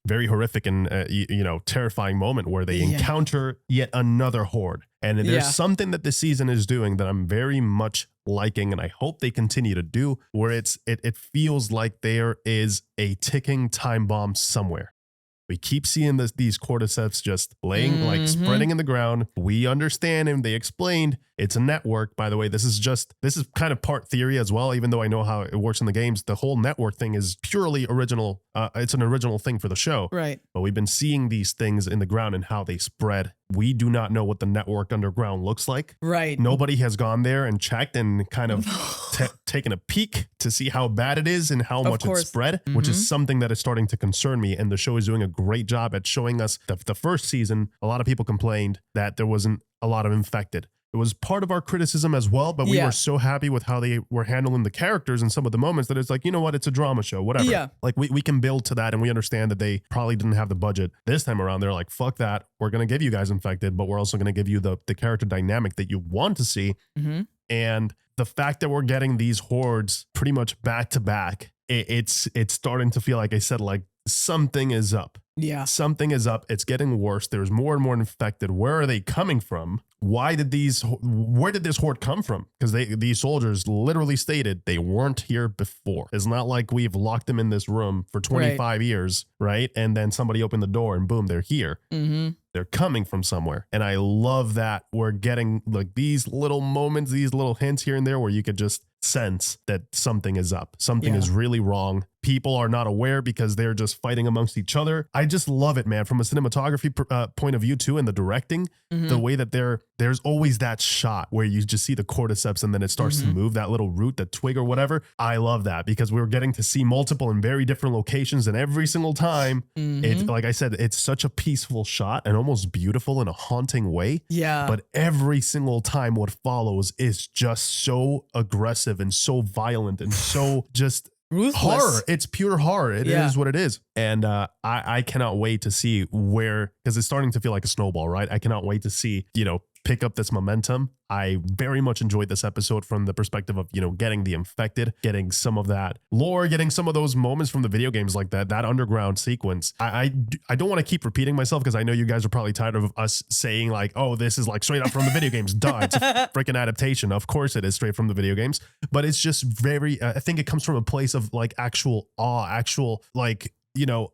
very horrific and you know, terrifying moment where they encounter yet another horde. And there's something that this season is doing that I'm very much liking, and I hope they continue to do, where it feels like there is a ticking time bomb somewhere. We keep seeing these cordyceps just laying, like spreading in the ground. We understand, and they explained it's a network. By the way, this is kind of part theory as well, even though I know how it works in the games. The whole network thing is purely original. It's an original thing for the show. Right. But we've been seeing these things in the ground and how they spread. We do not know what the network underground looks like. Right. Nobody has gone there and checked and kind of taken a peek to see how bad it is and how much it's spread, which is something that is starting to concern me. And the show is doing a great job at showing us the first season. A lot of people complained that there wasn't a lot of infected. It was part of our criticism as well, but we were so happy with how they were handling the characters in some of the moments that it's like, you know what, it's a drama show, whatever. Yeah. Like we can build to that, and we understand that they probably didn't have the budget this time around. They're like, fuck that. We're going to give you guys infected, but we're also going to give you the character dynamic that you want to see. And the fact that we're getting these hordes pretty much back to back, it's starting to feel like I said, like something is up. Yeah. Something is up. It's getting worse. There's more and more infected. Where are they coming from? Where did this horde come from? Because these soldiers literally stated they weren't here before. It's not like we've locked them in this room for 25 years, right? And then somebody opened the door and boom, they're here. They're coming from somewhere. And I love that we're getting like these little moments, these little hints here and there where you could just sense that something is up. Something is really wrong. People are not aware because they're just fighting amongst each other. I just love it, man. From a cinematography point of view too, and the directing, the way that there's always that shot where you just see the cordyceps and then it starts to move, that little root, that twig or whatever. I love that because we're getting to see multiple and very different locations, and every single time, it's like I said, it's such a peaceful shot and almost beautiful in a haunting way. Yeah. But every single time what follows is just so aggressive and so violent and so just ruthless. Horror. It's pure horror. It is what it is. And I cannot wait to see where, because it's starting to feel like a snowball, right? I cannot wait to see, you know, pick up this momentum. I very much enjoyed this episode from the perspective of, getting the infected, getting some of that lore, getting some of those moments from the video games, like that underground sequence. I don't want to keep repeating myself because I know you guys are probably tired of us saying like, oh, this is like straight up from the video games. Duh, it's a freaking adaptation. Of course it is straight from the video games, but it's just very, I think it comes from a place of like actual awe, actual like,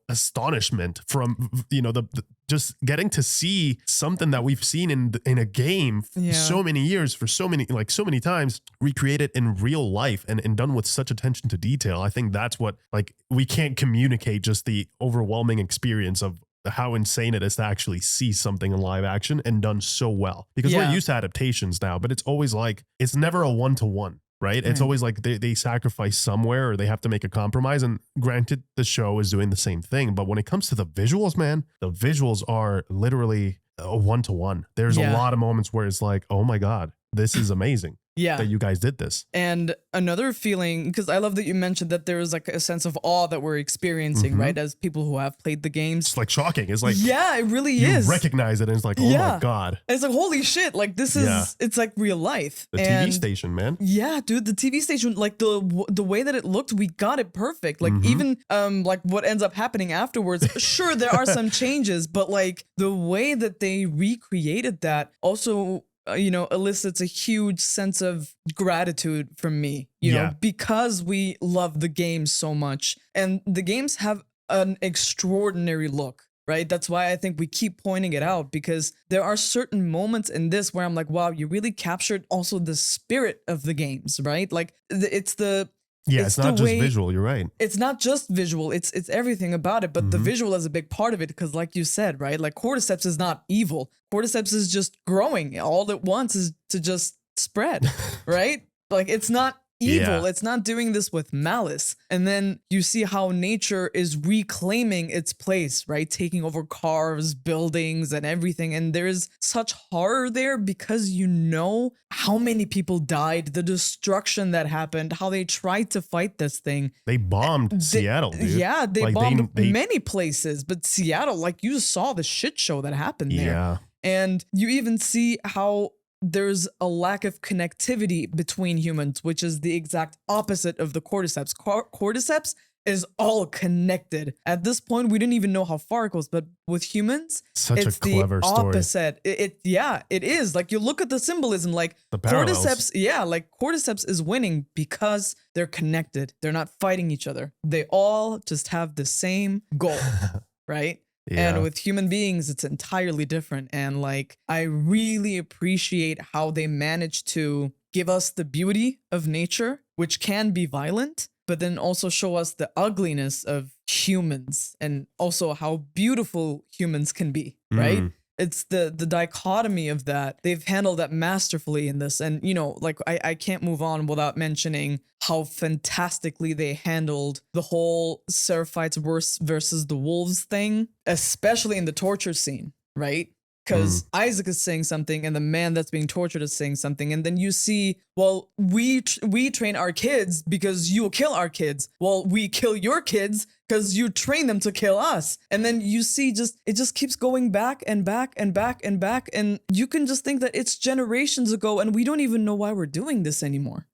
astonishment from, the just getting to see something that we've seen in a game so many years, for so many times, recreated in real life and done with such attention to detail. I think that's what, like, we can't communicate just the overwhelming experience of how insane it is to actually see something in live action and done so well, because we're used to adaptations now, but it's always like, it's never a one-to-one. Right? It's always like they sacrifice somewhere or they have to make a compromise. And granted, the show is doing the same thing. But when it comes to the visuals, man, the visuals are literally a one-to-one. There's a lot of moments where it's like, oh my God, this is amazing. That you guys did this. And another feeling, because I love that you mentioned that there is like a sense of awe that we're experiencing, right? As people who have played the games. It's like shocking. It's like, it really you is. recognize it and it's like, oh my God. And it's like, holy shit. Like this is, it's like real life. The TV station, man. Yeah, dude, the TV station, like the way that it looked, we got it perfect. Like even like what ends up happening afterwards, sure, there are some changes, but like the way that they recreated that also elicits a huge sense of gratitude from me, you know, because we love the game so much. And the games have an extraordinary look, right? That's why I think we keep pointing it out, because there are certain moments in this where I'm like, wow, you really captured also the spirit of the games, right? Like it's not just visual. You're right. It's not just visual. It's everything about it. But the visual is a big part of it because, like you said, right? Like cordyceps is not evil. Cordyceps is just growing. All it wants is to just spread, right? Like it's not evil. It's not doing this with malice. And then you see how nature is reclaiming its place, right? Taking over cars, buildings, and everything. And there's such horror there because you know how many people died, the destruction that happened, how they tried to fight this thing. They bombed Seattle, dude. Yeah, they bombed many places, but Seattle, like you saw the shit show that happened there. Yeah. And you even see how there's a lack of connectivity between humans, which is the exact opposite of the cordyceps. Cordyceps is all connected. At this point, we didn't even know how far it goes, but with humans, it's the opposite. It is. Like you look at the symbolism, like the parallels. Cordyceps is winning because they're connected. They're not fighting each other. They all just have the same goal, right? Yeah. And with human beings, it's entirely different. And like, I really appreciate how they manage to give us the beauty of nature, which can be violent, but then also show us the ugliness of humans and also how beautiful humans can be, right? It's the dichotomy of that. They've handled that masterfully in this. And, you know, like I can't move on without mentioning how fantastically they handled the whole Seraphites versus the wolves thing, especially in the torture scene, right? Because Isaac is saying something and the man that's being tortured is saying something. And then you see, well, we train our kids because you will kill our kids. Well, we kill your kids because you train them to kill us. And then you see it just keeps going back and back and back and back. And you can just think that it's generations ago and we don't even know why we're doing this anymore.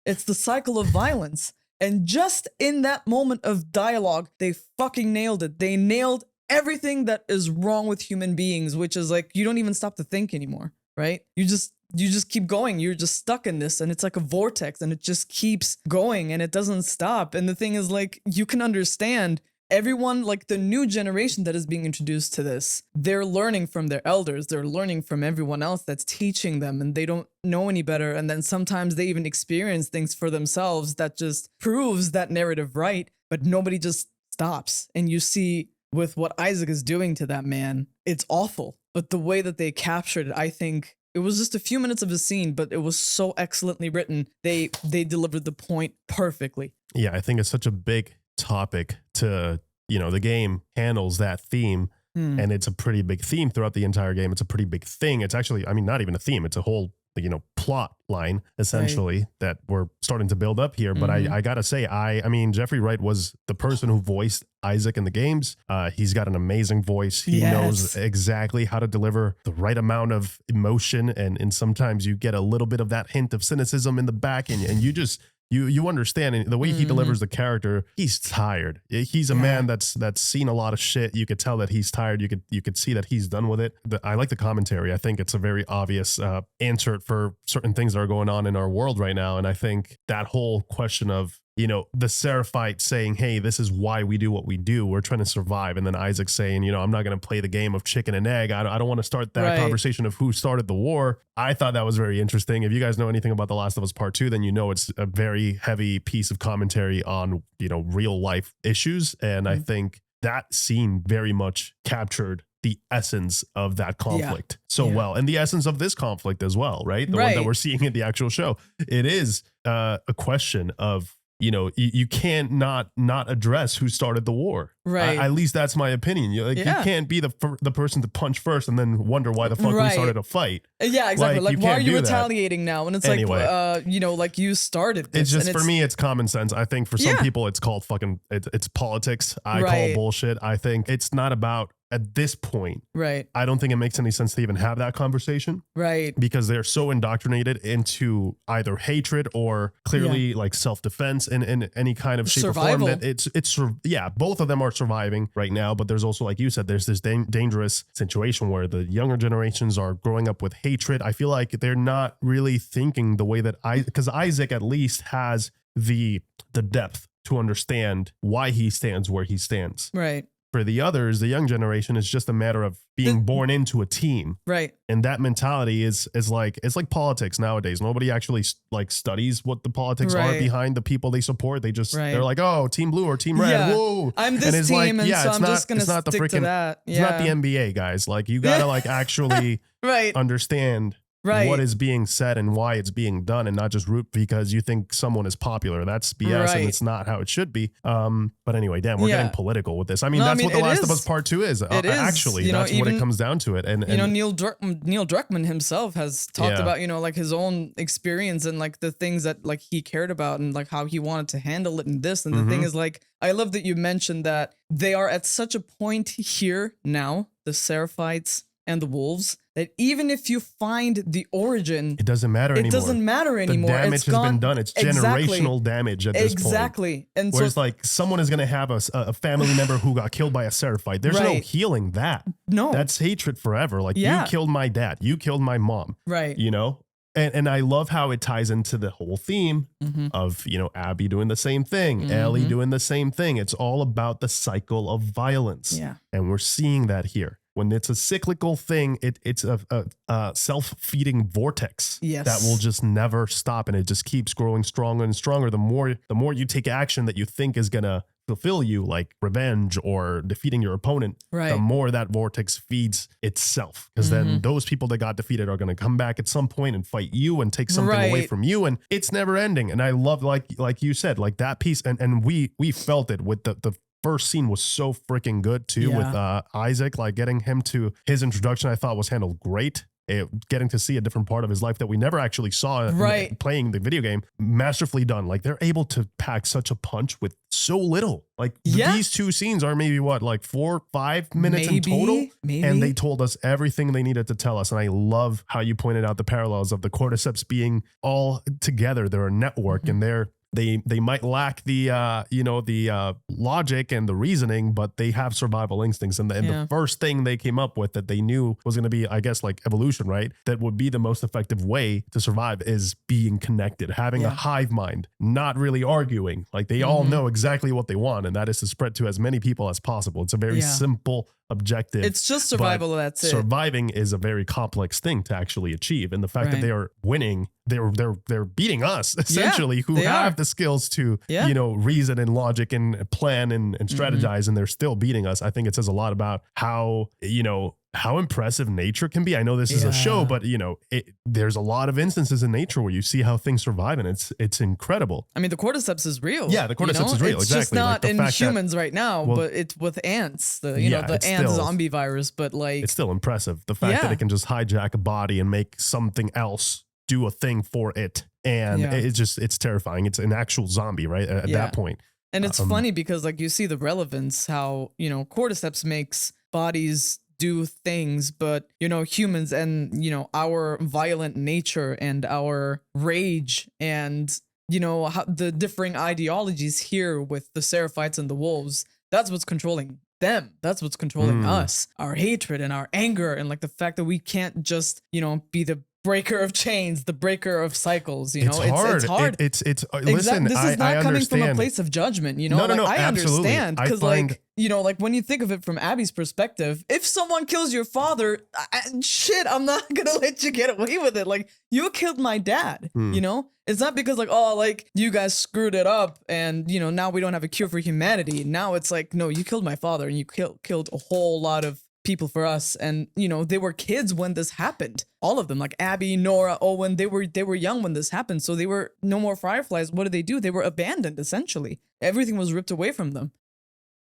It's the cycle of violence. And just in that moment of dialogue, they fucking nailed it. They nailed everything that is wrong with human beings, which is like, you don't even stop to think anymore, right? You just keep going. You're just stuck in this and it's like a vortex and it just keeps going and it doesn't stop. And the thing is, like, you can understand everyone, like the new generation that is being introduced to this, they're learning from their elders. They're learning from everyone else that's teaching them and they don't know any better. And then sometimes they even experience things for themselves that just proves that narrative right, but nobody just stops. And you see with what Isaac is doing to that man, it's awful. But the way that they captured it, I think it was just a few minutes of a scene, but it was so excellently written. They delivered the point perfectly. Yeah, I think it's such a big topic to, you know, the game handles that theme and it's a pretty big theme throughout the entire game. It's a pretty big thing. It's actually, I mean, not even a theme. It's a whole plot line essentially that we're starting to build up here. But I gotta say, I mean, Jeffrey Wright was the person who voiced Isaac in the games. He's got an amazing voice. He knows exactly how to deliver the right amount of emotion, and sometimes you get a little bit of that hint of cynicism in the back, and you just you understand, and the way he delivers the character. He's tired. He's a man that's seen a lot of shit. You could tell that he's tired. You could see that he's done with it. I like the commentary. I think it's a very obvious answer for certain things that are going on in our world right now. And I think that whole question of the Seraphites saying, hey, this is why we do what we do. We're trying to survive. And then Isaac saying, I'm not going to play the game of chicken and egg. I don't want to start that conversation of who started the war. I thought that was very interesting. If you guys know anything about The Last of Us Part 2, then it's a very heavy piece of commentary on, real life issues. And I think that scene very much captured the essence of that conflict so well, and the essence of this conflict as well, right? The one that we're seeing in the actual show. It is a question of, you can't not address who started the war. Right. At least that's my opinion. You can't be the person to punch first and then wonder why the fuck we started a fight. Yeah, exactly. Like why are you retaliating now? And it's anyway, like you started this. It's just, for me, it's common sense. I think for some people, it's called it's politics. I call bullshit. I think it's not about, at this point, I don't think it makes any sense to even have that conversation. Because they're so indoctrinated into either hatred or clearly like self-defense in any kind of shape or form that it's both of them are surviving right now. But there's also, like you said, there's this dangerous situation where the younger generations are growing up with hatred. I feel like they're not really thinking the way that because Isaac at least has the depth to understand why he stands where he stands. For the others, the young generation, is just a matter of being born into a team. And that mentality is like, it's like politics nowadays. Nobody actually like studies what the politics are behind the people they support. They just, they're like, oh, team blue or team red. Whoa. I'm this team, and so I'm just going to stick to that. It's not the NBA, guys. Like, you got to like actually understand what is being said and why it's being done, and not just root because you think someone is popular. That's BS, and it's not how it should be. But anyway, damn, we're getting political with this. I mean, that's what The Last of Us Part 2 is. Actually, that's what it comes down to it. And Neil Druckmann himself has talked about, like his own experience and like the things that like he cared about and like how he wanted to handle it in this. And the thing is, like, I love that you mentioned that they are at such a point here now, the Seraphites and the wolves, that even if you find the origin, it doesn't matter anymore. It doesn't matter anymore. The damage has been done. It's generational damage at this point. Exactly. And whereas like someone is going to have a family member who got killed by a Seraphite. There's no healing that. No. That's hatred forever. Like, you killed my dad. You killed my mom. And I love how it ties into the whole theme of, Abby doing the same thing, Ellie doing the same thing. It's all about the cycle of violence. And we're seeing that here. When it's a cyclical thing, it's a self-feeding vortex that will just never stop, and it just keeps growing stronger and stronger. The more you take action that you think is gonna fulfill you, like revenge or defeating your opponent, the more that vortex feeds itself. Because then those people that got defeated are gonna come back at some point and fight you and take something away from you, and it's never ending. And I love, like you said, like that piece, and we felt it with the first scene was so freaking good too, with Isaac, like getting him to his introduction. I thought was handled great. Getting to see a different part of his life that we never actually saw playing the video game. Masterfully done. Like, they're able to pack such a punch with so little. Like, these two scenes are maybe like 4 or 5 minutes in total, and they told us everything they needed to tell us. And I love how you pointed out the parallels of the cordyceps being all together. They're a network, and they might lack the logic and the reasoning, but they have survival instincts. And the first thing they came up with that they knew was going to be, I guess, like evolution, right? That would be the most effective way to survive is being connected, having a hive mind, not really arguing. Like, they all know exactly what they want, and that is to spread to as many people as possible. It's a very simple objective. It's just survival. That's it. Surviving is a very complex thing to actually achieve, and the fact that they are winning, they're beating us essentially, who have the skills to reason and logic and plan and strategize, and they're still beating us. I think it says a lot about how impressive nature can be. I know this is a show, but there's a lot of instances in nature where you see how things survive, and it's incredible. I mean, the cordyceps is real. Yeah, the cordyceps is real. It's exactly. just not like in humans right now, but it's with ants. The ant zombie virus, but like, it's still impressive. The fact that it can just hijack a body and make something else do a thing for it. And it's terrifying. It's an actual zombie, right? At that point. And it's funny because like you see the relevance, how, you know, cordyceps makes bodies do things, but, you know, humans and, you know, our violent nature and our rage and, you know, how the differing ideologies here with the Seraphites and the wolves, that's what's controlling them. That's what's controlling us. Our hatred and our anger and like the fact that we can't just, you know, be the breaker of chains, the breaker of cycles, you know. It's hard. It's listen, this is not I coming understand. from a place of judgment, you know. No, I absolutely. understand because like, you know, like when you think of it from Abby's perspective, if someone kills your father, shit, I'm not gonna let you get away with it. Like, you killed my dad, you know? It's not because like, oh, like you guys screwed it up and, you know, now we don't have a cure for humanity. Now it's like, no, you killed my father and you killed a whole lot of people for us. And, you know, they were kids when this happened. All of them, like Abby, Nora, Owen, they were young when this happened. So they were no more Fireflies. What did they do? They were abandoned, essentially. Everything was ripped away from them.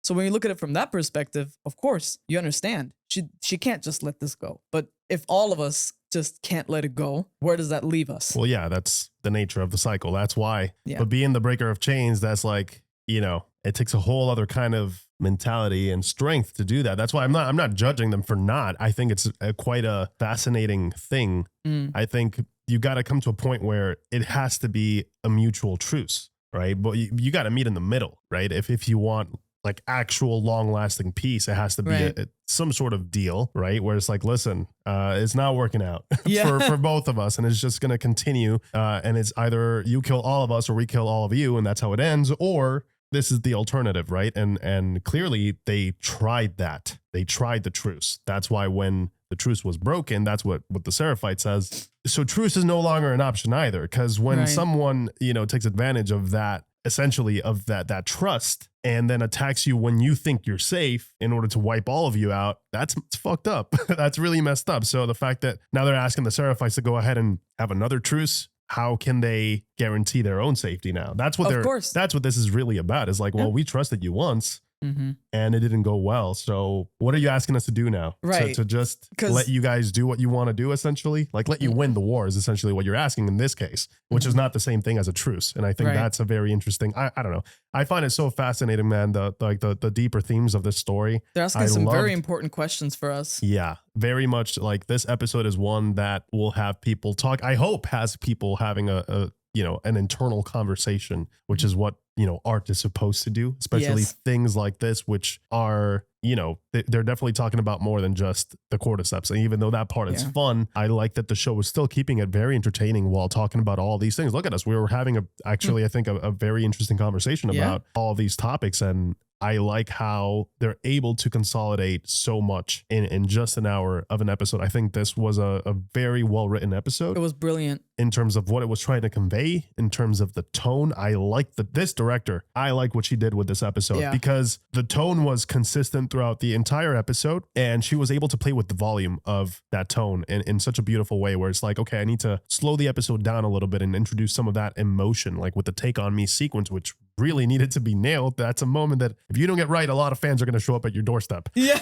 So when you look at it from that perspective, of course, you understand. She can't just let this go. But if all of us just can't let it go, where does that leave us? Well, yeah, that's the nature of the cycle. That's why. Yeah. But being the breaker of chains, that's like, you know, it takes a whole other kind of mentality and strength to do that. That's why I'm not judging them for not. I think it's quite a fascinating thing. I think you got to come to a point where it has to be a mutual truce, right? But you got to meet in the middle, right? If you want like actual long lasting peace, it has to be some sort of deal, right? Where it's like, listen, it's not working out for both of us. And it's just going to continue. And it's either you kill all of us or we kill all of you. And that's how it ends. Or this is the alternative, right? And clearly they tried that. They tried the truce. That's why when the truce was broken, that's what the Seraphite says. So truce is no longer an option either. Because when someone, you know, takes advantage of that, essentially of that trust, and then attacks you when you think you're safe in order to wipe all of you out, it's fucked up. That's really messed up. So the fact that now they're asking the Seraphites to go ahead and have another truce, how can they guarantee their own safety now? That's what that's what this is really about. Is like, well, we trusted you once. And it didn't go well. So what are you asking us to do now? Right. To just let you guys do what you want to do, essentially? Like let you win the war is essentially what you're asking in this case, which is not the same thing as a truce. And I think that's a very interesting, I don't know. I find it so fascinating, man, the deeper themes of this story. They're asking some very important questions for us. Yeah, very much. Like this episode is one that will have people talk, I hope has people having a you know, an internal conversation, which is what, you know, art is supposed to do, especially things like this, which are, you know, they're definitely talking about more than just the cordyceps. And even though that part is fun, I like that the show is still keeping it very entertaining while talking about all these things. Look at us. We were having I think a very interesting conversation about all these topics. And I like how they're able to consolidate so much in just an hour of an episode. I think this was a very well-written episode. It was brilliant. In terms of what it was trying to convey, in terms of the tone. I like this director. I like what she did with this episode because the tone was consistent throughout the entire episode, and she was able to play with the volume of that tone in such a beautiful way where it's like, okay, I need to slow the episode down a little bit and introduce some of that emotion, like with the Take On Me sequence, which really needed to be nailed. That's a moment that if you don't get right, a lot of fans are going to show up at your doorstep. Yeah.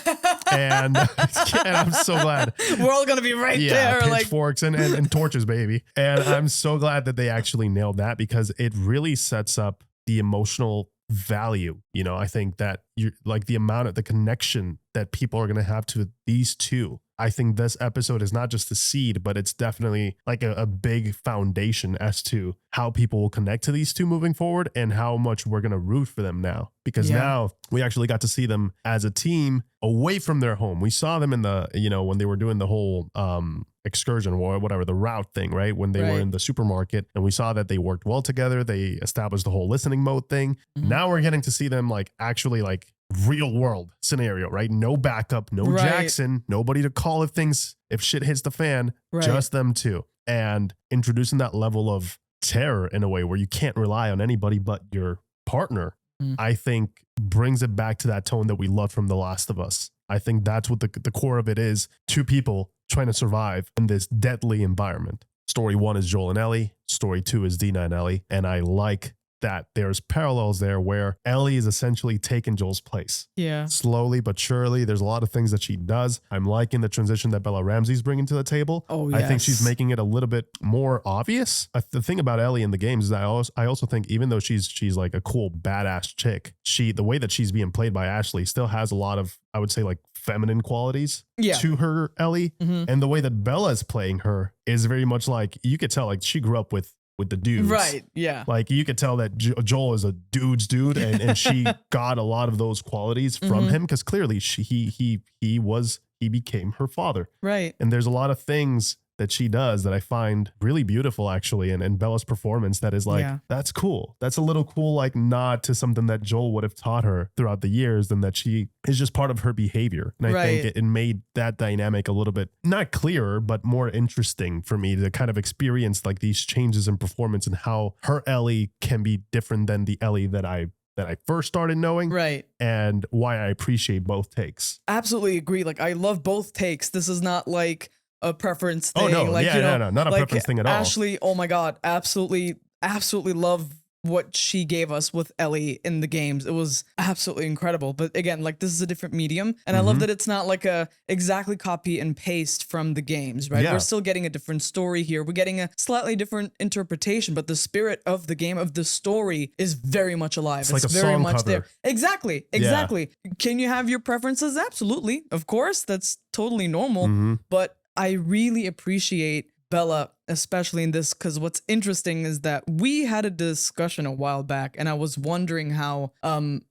And I'm so glad. We're all going to be right there. Pitchforks and torches, baby. And I'm so glad that they actually nailed that because it really sets up the emotional value. You know, I think that you're like the amount of the connection that people are going to have to these two. I think this episode is not just a seed, but it's definitely like a big foundation as to how people will connect to these two moving forward and how much we're going to root for them now. Because now we actually got to see them as a team away from their home. We saw them in the, you know, when they were doing the whole excursion or whatever, the route thing, right? When they were in the supermarket and we saw that they worked well together. They established the whole listening mode thing. Now we're getting to see them like actually like real world scenario, right? No backup, no Jackson, nobody to call if shit hits the fan, just them two. And introducing that level of terror in a way where you can't rely on anybody but your partner, I think brings it back to that tone that we love from The Last of Us. I think that's what the core of it is. Two people trying to survive in this deadly environment. Story one is Joel and Ellie. Story two is Dina and Ellie. And I like that there's parallels there where Ellie is essentially taking Joel's place. Yeah. Slowly but surely, there's a lot of things that she does. I'm liking the transition that Bella Ramsey's bringing to the table. Oh, I think she's yes. making it a little bit more obvious. The thing about Ellie in the games is that I also think even though she's like a cool badass chick, the way that she's being played by Ashley still has a lot of, I would say, like feminine qualities to her Ellie. And the way that Bella is playing her is very much like, you could tell like she grew up with the dudes. Right. Yeah. Like you could tell that Joel is a dude's dude and she got a lot of those qualities from him because clearly he became her father. Right. And there's a lot of things that she does that I find really beautiful actually. And Bella's performance that is like, that's cool. That's a little cool, like nod to something that Joel would have taught her throughout the years and that she is just part of her behavior. And I think it made that dynamic a little bit, not clearer, but more interesting for me to kind of experience like these changes in performance and how her Ellie can be different than the Ellie that I first started knowing. Right. And why I appreciate both takes. Absolutely agree. Like I love both takes. This is not like a preference thing. Oh no, like, no, not a like preference thing at all. Ashley, oh my God, absolutely love what she gave us with Ellie in the games. It was absolutely incredible. But again, like this is a different medium. And I love that it's not like a exactly copy and paste from the games, right? Yeah. We're still getting a different story here. We're getting a slightly different interpretation, but the spirit of the game, of the story is very much alive. It's like a very song much cover. there. Exactly. Can you have your preferences? Absolutely. Of course, that's totally normal. But I really appreciate Bella, especially in this, because what's interesting is that we had a discussion a while back, and I was wondering how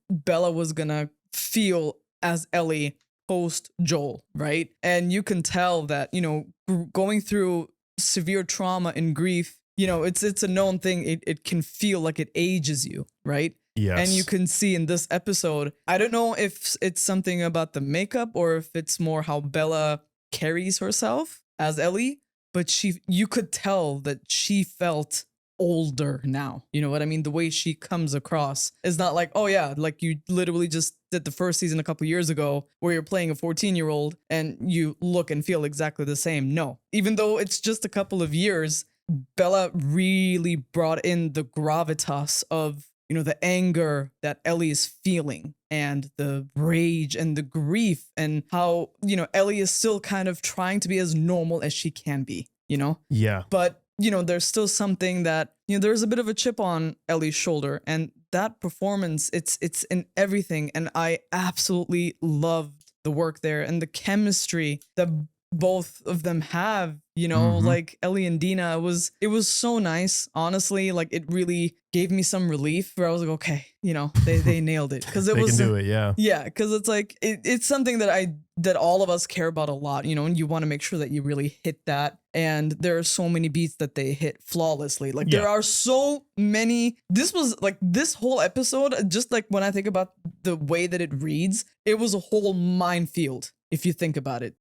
Bella was gonna feel as Ellie post Joel, right? And you can tell that, you know, going through severe trauma and grief, you know, it's a known thing. It can feel like it ages you, right? Yes. And you can see in this episode, I don't know if it's something about the makeup or if it's more how Bella carries herself as Ellie, but you could tell that she felt older now. You know what I mean? The way she comes across is not like, oh yeah, like you literally just did the first season a couple years ago where you're playing a 14-year-old and you look and feel exactly the same. No, even though it's just a couple of years, Bella really brought in the gravitas of, you know, the anger that Ellie is feeling and the rage and the grief and how, you know, Ellie is still kind of trying to be as normal as she can be, you know? Yeah. But, you know, there's still something that, you know, there's a bit of a chip on Ellie's shoulder, and that performance, it's in everything. And I absolutely loved the work there and the chemistry that both of them have, you know, like Ellie and Dina. It was so nice, honestly. Like it really gave me some relief where I was like, okay, you know, they nailed it, because it they was can do it. Yeah, because it's like it's something that all of us care about a lot, you know, and you want to make sure that you really hit that. And there are so many beats that they hit flawlessly. Like there are so many. This was like this whole episode, just like when I think about the way that it reads, it was a whole minefield if you think about it.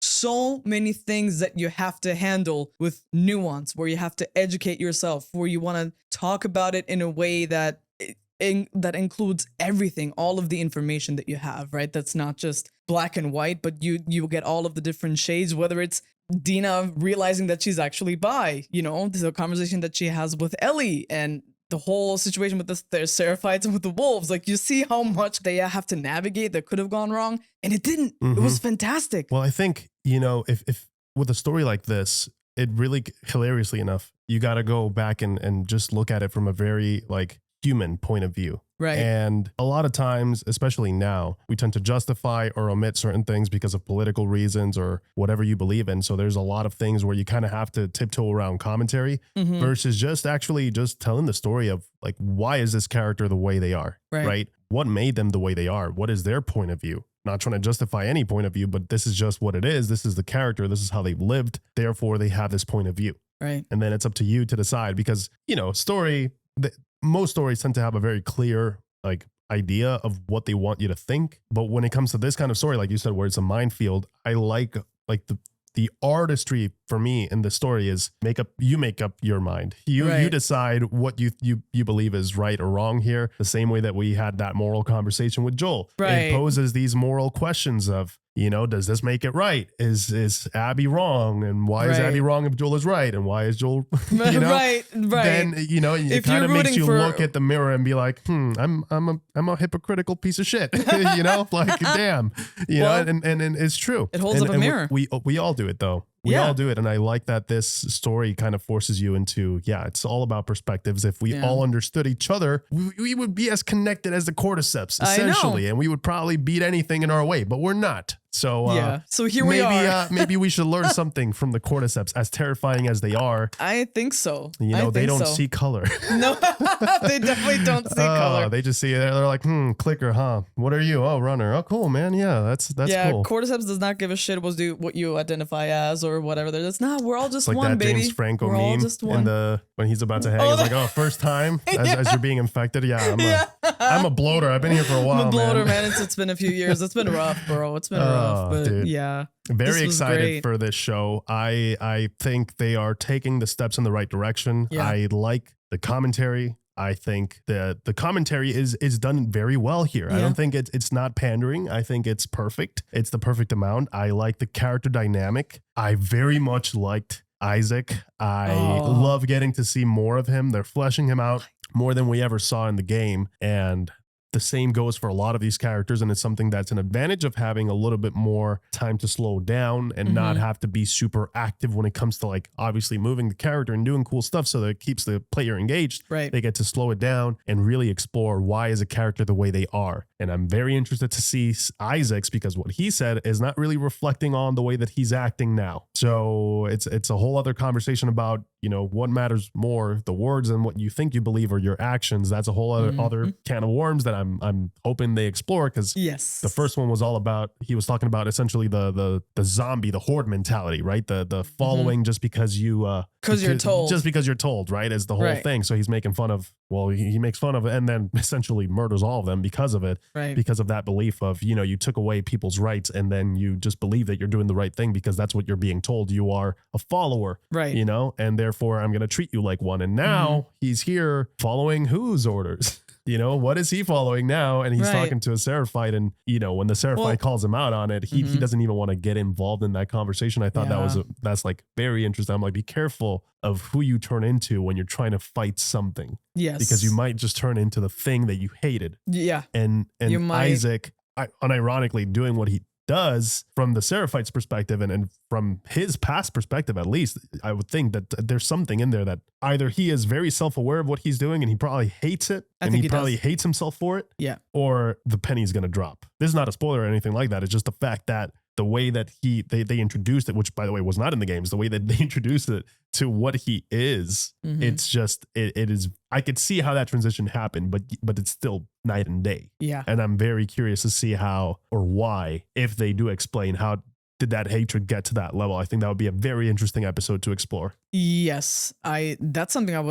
So many things that you have to handle with nuance, where you have to educate yourself, where you want to talk about it in a way that that includes everything, all of the information that you have, right? That's not just black and white, but you get all of the different shades, whether it's Dina realizing that she's actually bi, you know, the conversation that she has with Ellie, and the whole situation with the Seraphites and with the wolves. Like you see how much they have to navigate that could have gone wrong, and it didn't. It was fantastic. Well, I think, you know, if with a story like this, it really, hilariously enough, you got to go back and just look at it from a very like human point of view. Right. And a lot of times, especially now, we tend to justify or omit certain things because of political reasons or whatever you believe in. So there's a lot of things where you kind of have to tiptoe around commentary versus just actually just telling the story of like, why is this character the way they are? Right? What made them the way they are? What is their point of view? Not trying to justify any point of view, but this is just what it is. This is the character. This is how they've lived. Therefore, they have this point of view. Right. And then it's up to you to decide, because, you know, most stories tend to have a very clear like idea of what they want you to think. But when it comes to this kind of story, like you said, where it's a minefield, I like the artistry for me in the story is you make up your mind. You decide what you believe is right or wrong here. The same way that we had that moral conversation with Joel. Right. It poses these moral questions of, You know, does this make it right? Is Abby wrong? And why is Right. Abby wrong if Joel is right? And why is Joel, you know? Right. Then, you know, it If kind of you're makes rooting you for- look at the mirror and be like, I'm a hypocritical piece of shit. You know, like, damn, you Well, know, and it's true. it holds up a And mirror. We all do it though. We Yeah. all do it. And I like that this story kind of forces you into, it's all about perspectives. If we Yeah. all understood each other, we would be as connected as the cordyceps, I know. essentially. And we would probably beat anything in our way, but we're not. So Yeah. So here we maybe, are. maybe we should learn something from the cordyceps, as terrifying as they are. I think so. You know, they don't so. see color. No, they definitely don't see color. They just see it. They're like, clicker, huh? What are you? Oh, runner. Oh, cool, man. Yeah, that's Yeah, cool. cordyceps does not give a shit what you identify as or whatever. They're just, nah, we're all just It's like one, that baby. James Franco we're all meme just one. when he's about to hang. Oh, He's like, oh, first time as you're being infected. Yeah, Yeah. I'm a bloater. I've been here for a while, I'm a bloater, man. man. It's been a few years. It's been rough, bro. It's been rough, but dude. yeah. Very This was excited great. for this show. I think they are taking the steps in the right direction. Yeah. I like the commentary. I think the commentary is done very well here. I Yeah. don't think it's not pandering. I think it's perfect. It's the perfect amount. I like the character dynamic. I very much liked Isaac. I love getting to see more of him. They're fleshing him out more than we ever saw in the game. And the same goes for a lot of these characters, and it's something that's an advantage of having a little bit more time to slow down and not have to be super active when it comes to, like, obviously moving the character and doing cool stuff, so that it keeps the player engaged. Right. They get to slow it down and really explore why is a character the way they are. And I'm very interested to see Isaac's, because what he said is not really reflecting on the way that he's acting now. So it's a whole other conversation about, you know, what matters more, the words and what you think you believe, or your actions. That's a whole other can of worms that I'm hoping they explore, because Yes. the first one was all about, he was talking about essentially the zombie, the horde mentality, right? The following just because you because you're told. just because you're told, right? Is the whole Right. thing. So he's making fun of, well, he makes fun of it and then essentially murders all of them because of it, Right. because of that belief of, you know, you took away people's rights and then you just believe that you're doing the right thing because that's what you're being told. You are a follower, Right. you know, and therefore I'm going to treat you like one. And now he's here following whose orders? You know, what is he following now? And he's Right. talking to a Seraphite, and, you know, when the Seraphite Well- calls him out on it, he doesn't even want to get involved in that conversation. I thought Yeah. that's like very interesting. I'm like, be careful of who you turn into when you're trying to fight something, Yes. because you might just turn into the thing that you hated. Yeah. And You might. Isaac, unironically doing what he does from the Seraphites' perspective and from his past perspective, at least, I would think that there's something in there that either he is very self-aware of what he's doing and he probably hates it, I and think he he probably does. hates himself for it, Yeah. or the penny's going to drop. This is not a spoiler or anything like that. It's just the fact that the way that they introduced it, which by the way was not in the games, the way that they introduced it to what he is, it's just, it is, I could see how that transition happened, but it's still night and day. Yeah. And I'm very curious to see how or why, if they do explain how did that hatred get to that level. I think that would be a very interesting episode to explore. Yes, that's something I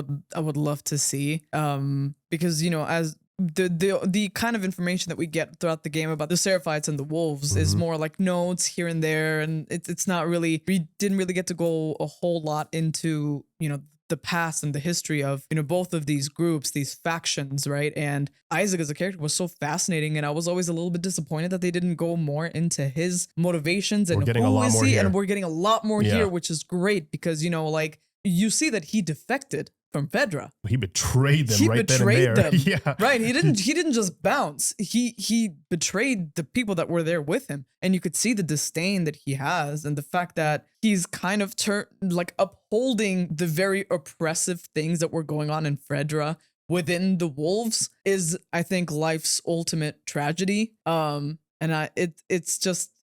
would love to see. Because, you know, as the kind of information that we get throughout the game about the Seraphites and the wolves is more like notes here and there, and it's not really, we didn't really get to go a whole lot into, you know, the past and the history of, you know, both of these groups, these factions, right? And Isaac as a character was so fascinating, and I was always a little bit disappointed that they didn't go more into his motivations and We're getting a who lot is more he, here. and we're getting a lot more Yeah. here, which is great because, you know, like, you see that he defected from FEDRA. He betrayed them He right betrayed then and there. them. Yeah. Right. He didn't just bounce. He betrayed the people that were there with him. And you could see the disdain that he has and the fact that he's kind of upholding the very oppressive things that were going on in FEDRA within the wolves is, I think, life's ultimate tragedy.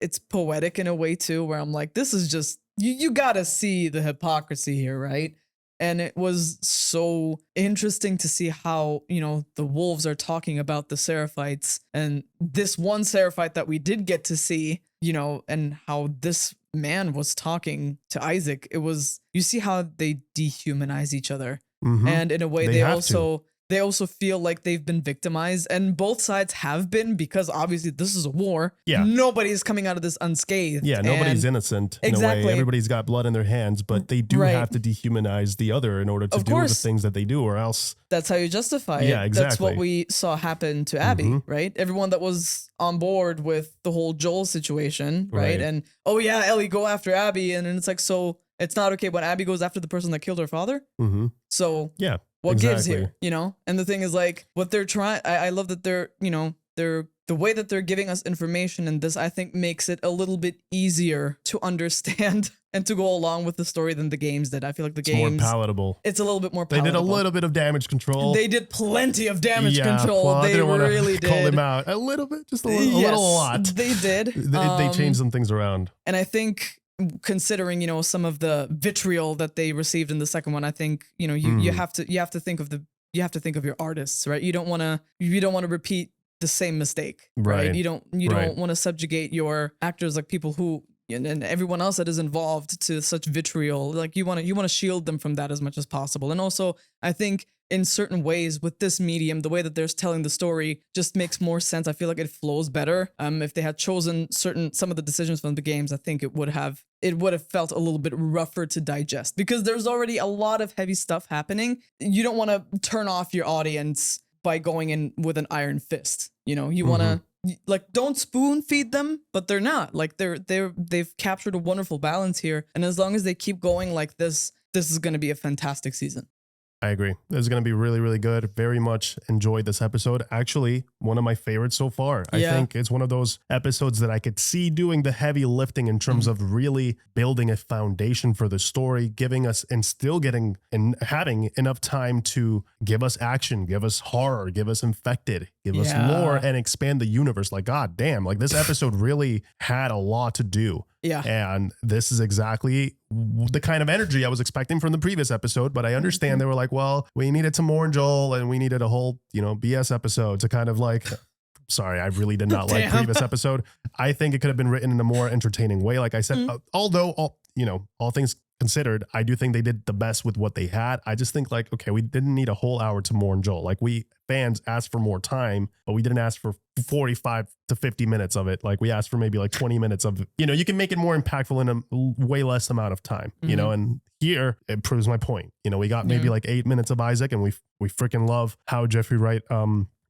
It's poetic in a way too, where I'm like, this is just, you gotta see the hypocrisy here, right? And it was so interesting to see how, you know, the wolves are talking about the Seraphites, and this one Seraphite that we did get to see, you know, and how this man was talking to Isaac. It was, you see how they dehumanize each other. Mhm. And in a way, They they have also, they also feel like they've been victimized, and both sides have been, because obviously this is a war. Yeah. Nobody's coming out of this unscathed. Yeah, nobody's innocent in a way. Everybody's got blood in their hands, but they do have to dehumanize the other in order to do the things that they do, or else that's how you justify it. Yeah, exactly. That's what we saw happen to Abby, right? Everyone that was on board with the whole Joel situation, right? And oh yeah, Ellie, go after Abby, and then it's like, so it's not okay when Abby goes after the person that killed her father. So yeah, what gives here, you know? And the thing is, like, what they're trying, I love that they're, you know, they're, the way that they're giving us information in this, I think makes it a little bit easier to understand and to go along with the story than the games did. I feel like the games, more palatable. It's a little bit more They palatable. did a little bit of damage control. They did plenty of damage control. Well, they I didn't really want to did. call them out a little bit, just a little lot. They did. They changed some things around. And I think, considering, you know, some of the vitriol that they received in the second one, I think, you know, you have to think of your artists, right? You don't want to repeat the same mistake, right? You don't want to subjugate your actors, like people who and everyone else that is involved, to such vitriol. Like you want to shield them from that as much as possible. And also, I think in certain ways with this medium, the way that they're telling the story just makes more sense. I feel like it flows better. If they had chosen some of the decisions from the games, I think it would have felt a little bit rougher to digest, because there's already a lot of heavy stuff happening. You don't want to turn off your audience by going in with an iron fist. You know, you want to, like, don't spoon feed them, but they're not. Like, they've captured a wonderful balance here, and as long as they keep going like this is going to be a fantastic season. I agree. This is going to be really, really good. Very much enjoyed this episode. Actually, one of my favorites so far. I think it's one of those episodes that I could see doing the heavy lifting in terms of really building a foundation for the story, giving us and still getting and having enough time to give us action, give us horror, give us infected, give us lore, and expand the universe. Like, God damn, like this episode really had a lot to do. Yeah. And this is exactly the kind of energy I was expecting from the previous episode, but I understand they were like, well, we needed some more Joel, and we needed a whole, you know, BS episode to kind of like, sorry, I really did not like previous episode. I think it could have been written in a more entertaining way. Like I said, although all things considered, I do think they did the best with what they had. I just think, like, okay, we didn't need a whole hour to mourn Joel. Like, we fans asked for more time, but we didn't ask for 45 to 50 minutes of it. Like, we asked for maybe like 20 minutes of, you know, you can make it more impactful in a way less amount of time, you know, and here it proves my point. You know, we got maybe like 8 minutes of Isaac, and we freaking love how Jeffrey Wright,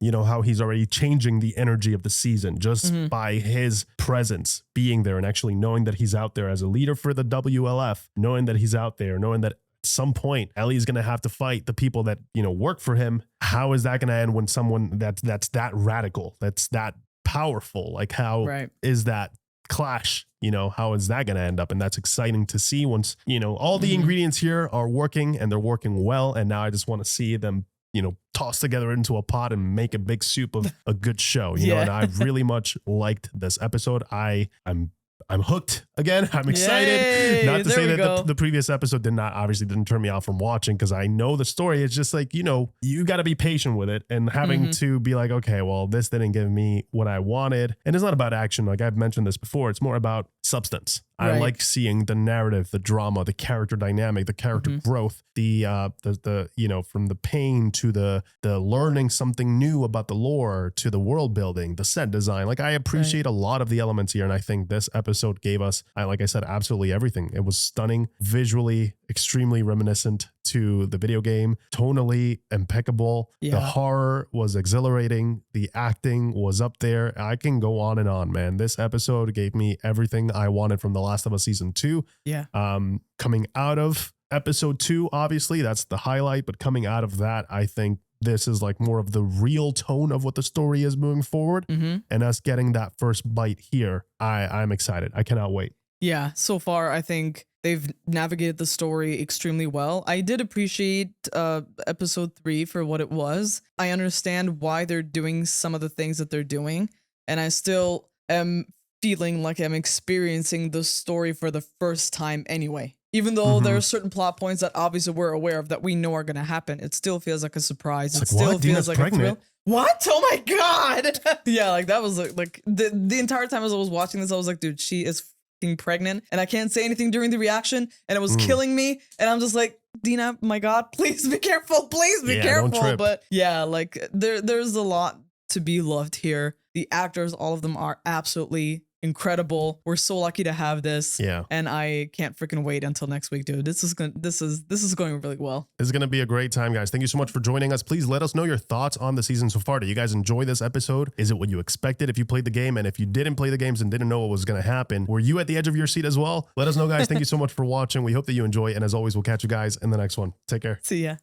you know, how he's already changing the energy of the season just by his presence being there, and actually knowing that he's out there as a leader for the WLF, knowing that he's out there, knowing that at some point Ellie's going to have to fight the people that, you know, work for him. How is that going to end when someone that's that radical, that's that powerful? Like, how is that clash? You know, how is that going to end up? And that's exciting to see once, you know, all the ingredients here are working, and they're working well. And now I just want to see them, you know, toss together into a pot and make a big soup of a good show, you know. And I really much liked this episode. I'm hooked again. I'm excited. Yay, not to say that the previous episode didn't turn me out from watching, because I know the story. It's just like, you know, you got to be patient with it, and having to be like, okay, well, this didn't give me what I wanted. And it's not about action. Like I've mentioned this before. It's more about substance. I like seeing the narrative, the drama, the character dynamic, the character growth, the you know, from the pain to the learning something new about the lore, to the world building, the set design. Like, I appreciate a lot of the elements here, and I think this episode gave us, like I said, absolutely everything. It was stunning, visually extremely reminiscent to the video game, tonally impeccable. The horror was exhilarating. The acting was up there. I can go on and on, man. This episode gave me everything I wanted from The Last of Us Season 2. Coming out of episode 2, obviously, that's the highlight, but coming out of that, I think this is like more of the real tone of what the story is moving forward. And us getting that first bite here, I'm excited. I cannot wait. Yeah, so far, I think they've navigated the story extremely well. I did appreciate episode 3 for what it was. I understand why they're doing some of the things that they're doing, and I still am feeling like I'm experiencing the story for the first time anyway. Even though there are certain plot points that obviously we're aware of that we know are going to happen, it still feels like a surprise. It still feels like a thrill. What? Oh my God. Yeah, like that was like the entire time as I was watching this, I was like, dude, she is pregnant, and I can't say anything during the reaction, and it was killing me, and I'm just like, Dina, my God, please be careful. Please be Don't careful. trip. But yeah, like there's a lot to be loved here. The actors, all of them are absolutely incredible. We're so lucky to have this. Yeah. And I can't freaking wait until next week, dude. This is going really well. This is going to be a great time, guys. Thank you so much for joining us. Please let us know your thoughts on the season so far. Do you guys enjoy this episode? Is it what you expected if you played the game? And if you didn't play the games and didn't know what was going to happen, were you at the edge of your seat as well? Let us know, guys. Thank you so much for watching. We hope that you enjoy. And as always, we'll catch you guys in the next one. Take care. See ya.